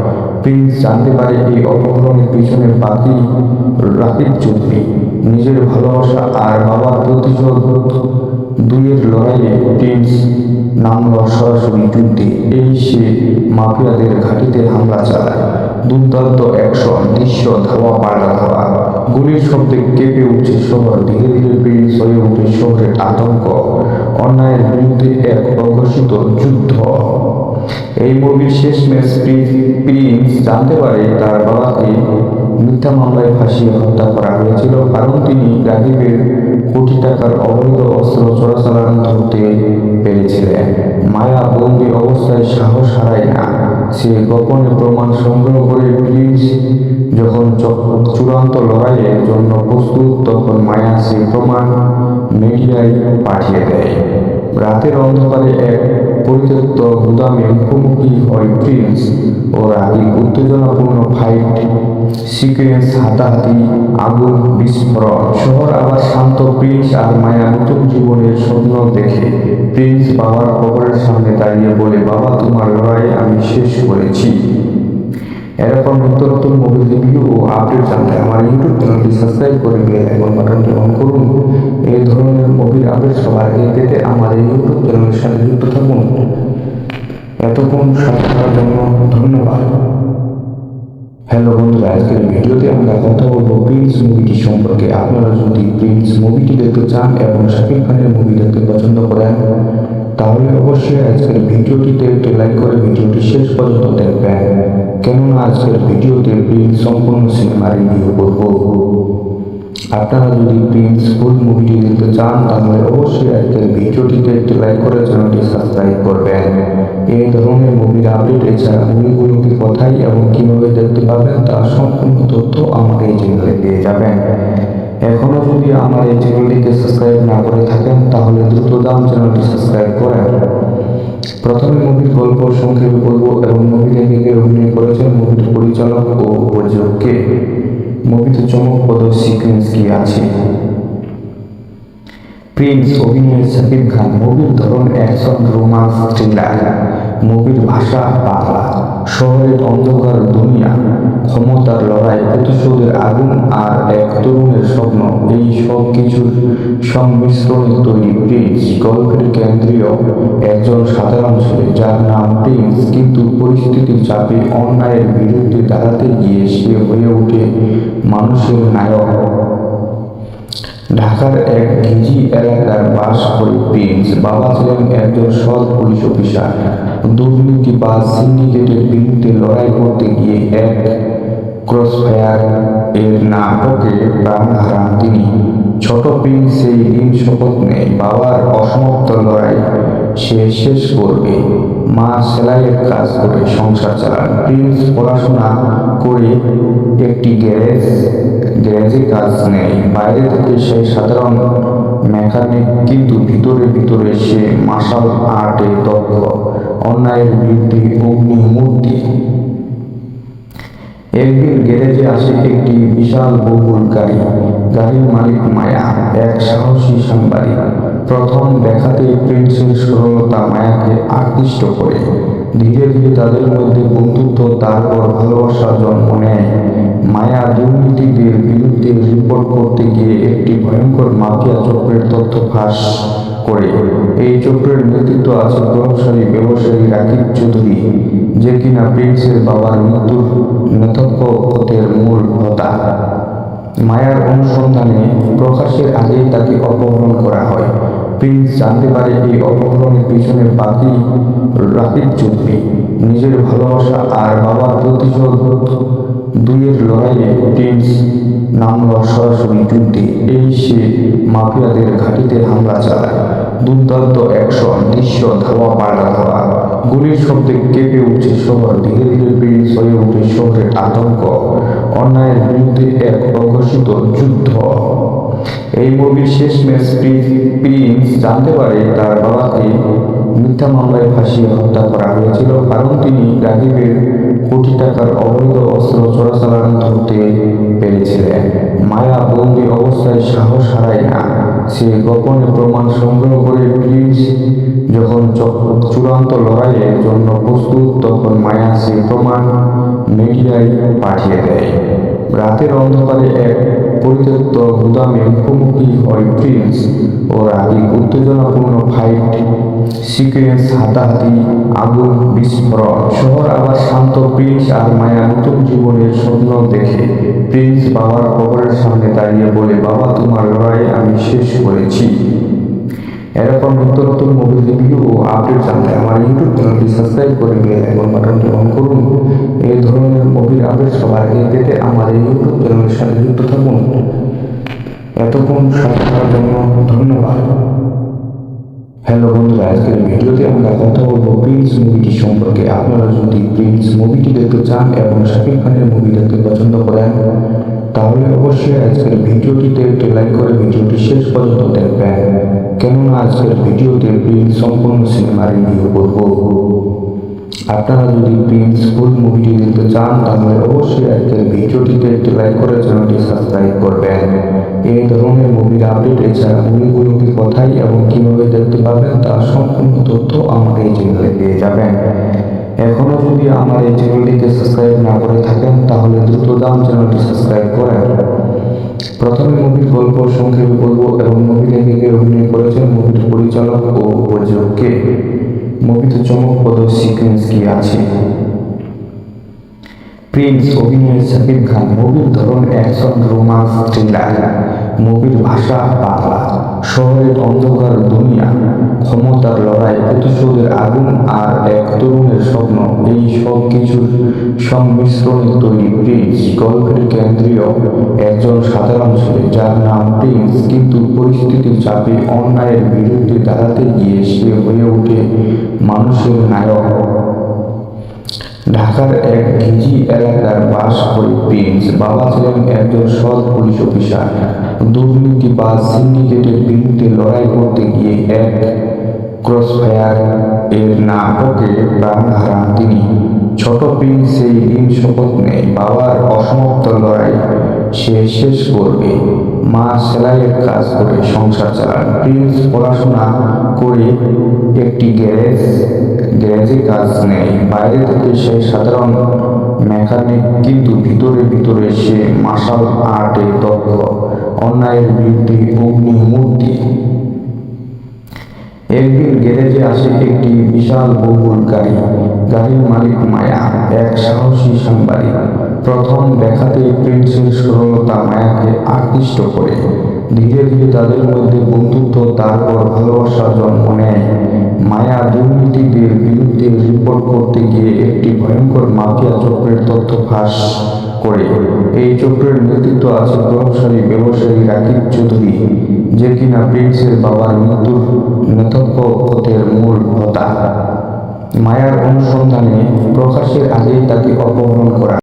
প্রিন্স জানতে পারে এই অপহরণের পিছনে বাকি রাকিব চৌধুরী। নিজের ভালোবাসা আর বাবার প্রতিশোধ দুইয়ের লড়াইয়ে প্রিন্স নামল সরাসরি যুদ্ধে। এই সে মাফিয়াদের ঘাঁটিতে হামলা চালায়। দুর্দান্ত অ্যাকশন দৃশ্য, ধাওয়া পাল্টা ধাওয়া, গুলির শব্দে কেঁপে উঠছে শহর। ধীরে ধীরে প্রিন্স হয়ে ওঠে শহরের আতঙ্ক, অন্যায়ের বিরুদ্ধে এক প্রকাশিত যুদ্ধ। এই মুভির শেষ ম্যাচ প্রিন্স জানতে পারে তার বাবাকে মিথ্যা মামলায় ফাঁসিয়ে হত্যা করা হয়েছিল, কারণ তিনি রাকিবের কোটি টাকার অবৈধ অস্ত্র চোরাচালান ধরতে পেরেছিলেন। মায়া বন্দি অবস্থায় সাহস হারায় না, সে গোপনে প্রমাণ সংগ্রহ করে প্রিন্স যখন চূড়ান্ত লড়াইয়ের জন্য প্রস্তুত, তখন মায়া সেই প্রমাণ মিডিয়ায় পাঠিয়ে দেয়। রাতের অন্ধকারে এক পরিত্যক্ত গুদামে মুখোমুখি হয় প্রিন্স ও রাকিব। উত্তেজনাপূর্ণ ফাইট সিকোয়েন্স, হাতাহাতি, আগুন, বিস্ফোরণ। শহর আবার শান্ত। প্রিন্স আর মায়া নতুন জীবনের স্বপ্ন দেখে। প্রিন্স বাবার কবরের সামনে দাঁড়িয়ে বলে, বাবা, তোমার লড়াই আমি শেষ করেছি। এরকম নিত্য নতুন মুভি রিভিউ ও আপডেট জানতে আমার ইউটিউব চ্যানেলটি সাবস্ক্রাইব করে বেল আইকন বাটনটি অন করুন। এই ধরনের মুভির আপডেট সবার আগে পেতে আমার এই ইউটিউব চ্যানেলের সাথে যুক্ত থাকুন। এতক্ষণ সাথে থাকার জন্য ধন্যবাদ। হ্যালো বন্ধুরা, আজকের ভিডিওতে আমরা কথা বলবো প্রিন্স মুভিটি সম্পর্কে। আপনারা যদি প্রিন্স মুভিটি দেখতে চান এবং শাকিব খানের মুভি দেখতে পছন্দ করেন, তাহলে অবশ্যই আজকের ভিডিওটিতে একটি লাইক করে ভিডিওটি শেষ পর্যন্ত দেখবেন, কেননা আজকের ভিডিওতে প্রিন্স সম্পূর্ণ সিনেমা রিভিউ করব। আপনারা যদি প্রিন্স ফুল মুভিটি দেখতে চান, তাহলে অবশ্যই আজকের ভিডিওটিতে একটি লাইক করে চ্যানেলটি সাবস্ক্রাইব করবেন। এই ধরনের মুভির আপডেট এছাড়া মুভিগুলোকে কোথায় এবং কিভাবে দেখতে পাবেন তার সম্পূর্ণ তথ্য আমার এই চ্যানেলে পেয়ে যাবেন। এখনো যদি আমার এই চ্যানেলটিকে সাবস্ক্রাইব না করে থাকেন, তাহলে দ্রুত চ্যানেলটি সাবস্ক্রাইব করেন। প্রথমে মুভির গল্প সংক্ষেপে বলবো এবং মুভিতে কে অভিনয় করেছেন, মুভির পরিচালক ও প্রযোজক কে, মুভিতে চমকপ্রদ সিকোয়েন্স কি আছে। প্রিন্স অভিনয়ে শাকিব খান। মুভির ধরন অ্যাকশন, রোমান্স, থ্রিলার। মুভির ভাষা বাংলা। শহরের অন্ধকার দুনিয়া, ক্ষমতার লড়াই, প্রতিশোধের আগুন আর এক তরুণের স্বপ্ন, এই সব কিছুর সংমিশ্রণে তৈরি প্রিন্স। গল্পের কেন্দ্রীয় একজন সাধারণ ছেলে যার নাম প্রিন্স, কিন্তু পরিস্থিতির চাপে অন্যায়ের বিরুদ্ধে দাঁড়াতে গিয়ে সে হয়ে ওঠে মানুষের নায়ক। ঢাকার এক ঘিজি এলাকার বাস করে প্রিন্স। বাবা ছিলেন একজন সৎ পুলিশ অফিসার। দুর্নীতি বা সিন্ডিকেটের বিরুদ্ধে লড়াই করতে গিয়ে এক ক্রসফায়ার এর নাটকে প্রাণ হারান তিনি। ছোট প্রিন্স সেই দিন শপথ নেয়, বাবার অসমাপ্ত লড়াই সে শেষ করবে। মা সেলাইয়ের কাজ করে সংসার চালান। প্রিন্স পড়াশোনা করে একটি গ্যারেজে কাজ নেয়। বাইরে থেকে সে সাধারণ মেকানিক, কিন্তু ভিতরে ভিতরে সে মার্শাল আর্টে দক্ষ। অন্যায়ের বিরুদ্ধে অগ্নি মূর্তি। একদিন গ্যারেজে আসে একটি বিশাল বহুল গাড়ি। গাড়ির মালিক মায়া, এক সাহসী সাংবাদিক। প্রথম দেখাতেই প্রিন্সের সরলতা মায়াকে আকৃষ্ট করে। ধীরে ধীরে তাদের মধ্যে বন্ধুত্ব, তারপর ভালোবাসা জন্ম নেয়। মায়া দুর্নীতিদের বিরুদ্ধে রিপোর্ট করতে গিয়ে একটি ভয়ঙ্কর মাফিয়া চক্রের তথ্য ফাঁস করে। এই চক্রের নেতৃত্ব আছে প্রভাবশালী ব্যবসায়ী রাকিব চৌধুরী, যে কিনা প্রিন্সের বাবার মৃত্যুর নেতৃত্বের মূল হোতা। মায়ার অনুসন্ধানে প্রকাশের আগেই তাকে অপহরণ করা হয়। প্রিন্স জানতে পারে এই অপহরণের পিছনে বাকি রাকিব চৌধুরী। নিজের ভালোবাসা আর বাবার প্রতিশোধ দুইয়ের লড়াইয়ে প্রিন্স নামল সরাসরি যুদ্ধে। এই সে মাফিয়াদের ঘাঁটিতে হামলা চালায়। দুর্দান্ত অ্যাকশন দৃশ্য, ধাওয়া পাল্টা ধাওয়া, গুলির শব্দে কেঁপে উঠছে শহর। ধীরে ধীরে প্রিন্স হয়ে ওঠে শহরের আতঙ্ক, অন্যায়ের বিরুদ্ধে এক প্রকাশিত যুদ্ধ। এই মুভির শেষ ম্যাচ প্রিন্স জানতে পারে তার বাবাকে মিথ্যা মামলায় ফাঁসিয়ে হত্যা করা হয়েছিল, কারণ তিনি রাকিবের কোটি টাকার অবৈধ অস্ত্র চোরাচালান ধরতে পেরেছিলেন। মায়া বন্দি অবস্থায় সাহস হারায় না, সে গোপনে প্রমাণ সংগ্রহ করে প্রিন্স যখন চূড়ান্ত লড়াইয়ের জন্য প্রস্তুত, তখন মায়া সেই প্রমাণ মিডিয়ায় পাঠিয়ে দেয়। রাতের অন্ধকারে এক পরিত্যক্ত গুদামে মুখোমুখি হয় প্রিন্স ও রাগি। উত্তেজনাপূর্ণ ফাইট সিকোয়েন্স, হাতাহাতি, আগুন, বিস্ফোরণ। শহর আবার শান্ত। প্রিন্স আর মায়া নতুন জীবনের স্বপ্ন দেখে। প্রিন্স বাবার কবরের সামনে দাঁড়িয়ে বলে, বাবা, তোমার লড়াই আমি শেষ করেছি। এরকম নতুন নতুন মুভি রিভিউ ও আপডেট জানতে আমার ইউটিউব চ্যানেলটি সাবস্ক্রাইব করে বেল আইকন বাটনটি অন করুন। এই ধরনের মুভির আপডেট সবার আগে পেতে আমার এই ইউটিউব চ্যানেলের সাথে যুক্ত থাকুন। এতক্ষণ সাথে থাকার জন্য ধন্যবাদ। হ্যালো বন্ধুরা, আজকের ভিডিওতে আমরা কথা বলবো প্রিন্স মুভিটি সম্পর্কে। আপনারা যদি প্রিন্স মুভিটি দেখতে চান এবং শাকিব খানের মুভি দেখতে পছন্দ করেন, তাহলে অবশ্যই আজকের ভিডিওটিতে একটি লাইক করে ভিডিওটি শেষ পর্যন্ত দেখবেন, কেননা আজকের ভিডিওতে প্রিন্স সম্পূর্ণ সিনেমা রিভিউ করব। আপনারা যদি প্রিন্স ফুল মুভিটি দেখতে চান, তাহলে অবশ্যই আজকের ভিডিওটিতে একটি লাইক করে চ্যানেলটি সাবস্ক্রাইব করবেন। এই ধরনের মুভির আপডেট এছাড়া মুভিগুলোকে কোথায় এবং কিভাবে দেখতে পাবেন তার সম্পূর্ণ তথ্য আমার এই চ্যানেলে পেয়ে যাবেন। এখনো যদি আমার এই চ্যানেলটিকে সাবস্ক্রাইব না করে থাকেন, তাহলে দ্রুত চ্যানেলটি সাবস্ক্রাইব করেন। প্রথমে মুভির গল্প সংক্ষেপে বলবো এবং মুভিতে কে অভিনয় করেছেন, মুভির পরিচালক ও প্রযোজক কে, মুভিতে চমকপ্রদ সিকোয়েন্স কি আছে। প্রিন্স অভিনয়ে শাকিব খান। মুভির ধরন অ্যাকশন, রোমান্স, থ্রিলার। মুভির ভাষা বাংলা। শহরের অন্ধকার দুনিয়া, ক্ষমতার লড়াই, প্রতিশোধের আগুন আর এক তরুণের স্বপ্ন, এই সব কিছুর সংমিশ্রণে তৈরি প্রিন্স। গল্পের কেন্দ্রীয় একজন সাধারণ ছেলে যার নাম প্রিন্স, কিন্তু পরিস্থিতির চাপে অন্যায়ের বিরুদ্ধে দাঁড়াতে গিয়ে সে হয়ে ওঠে মানুষের নায়ক। ঢাকার এক ঘিজি এলাকার বাস করে প্রিন্স। বাবা ছিলেন একজন সৎ পুলিশ অফিসার। দুর্নীতি বা সিন্ডিকেটের বিরুদ্ধে লড়াই করতে গিয়ে এক ক্রসফায়ার এর নাটকে প্রাণ হারান তিনি। ছোট প্রিন্স সেই দিন শপথ নেয়, বাবার অসমাপ্ত লড়াই সে শেষ করবে। মা সেলাইয়ের কাজ করে সংসার চালান। প্রিন্স পড়াশোনা করে একটি গ্যারেজে কাজ নেয়। বাইরে থেকে সে সাধারণ মেকানিক, কিন্তু ভিতরে ভিতরে সে মার্শাল আর্টে দক্ষ। অন্যায়ের বিরুদ্ধে অগ্নি মূর্তি। একদিন গ্যারেজে আসে একটি বিশাল বহুল গাড়ি। গাড়ির মালিক মায়া, এক সাহসী সাংবাদিক। প্রথম দেখাতেই প্রিন্সের সরলতা মায়াকে আকৃষ্ট করে। ধীরে ধীরে তাদের মধ্যে বন্ধুত্ব, তারপর ভালোবাসা জন্ম নেয়। মায়া দুর্নীতিদের বিরুদ্ধে রিপোর্ট করতে গিয়ে একটি ভয়ঙ্কর মাফিয়া চক্রের তথ্য ফাঁস করে। এই চক্রের নেতৃত্ব আছে প্রভাবশালী ব্যবসায়ী রাকিব চৌধুরী, যে কিনা প্রিন্সের বাবার মৃত্যুর নেতৃত্বের মূল হোতা। মায়ার অনুসন্ধানে প্রকাশের আগেই তাকে অপহরণ করা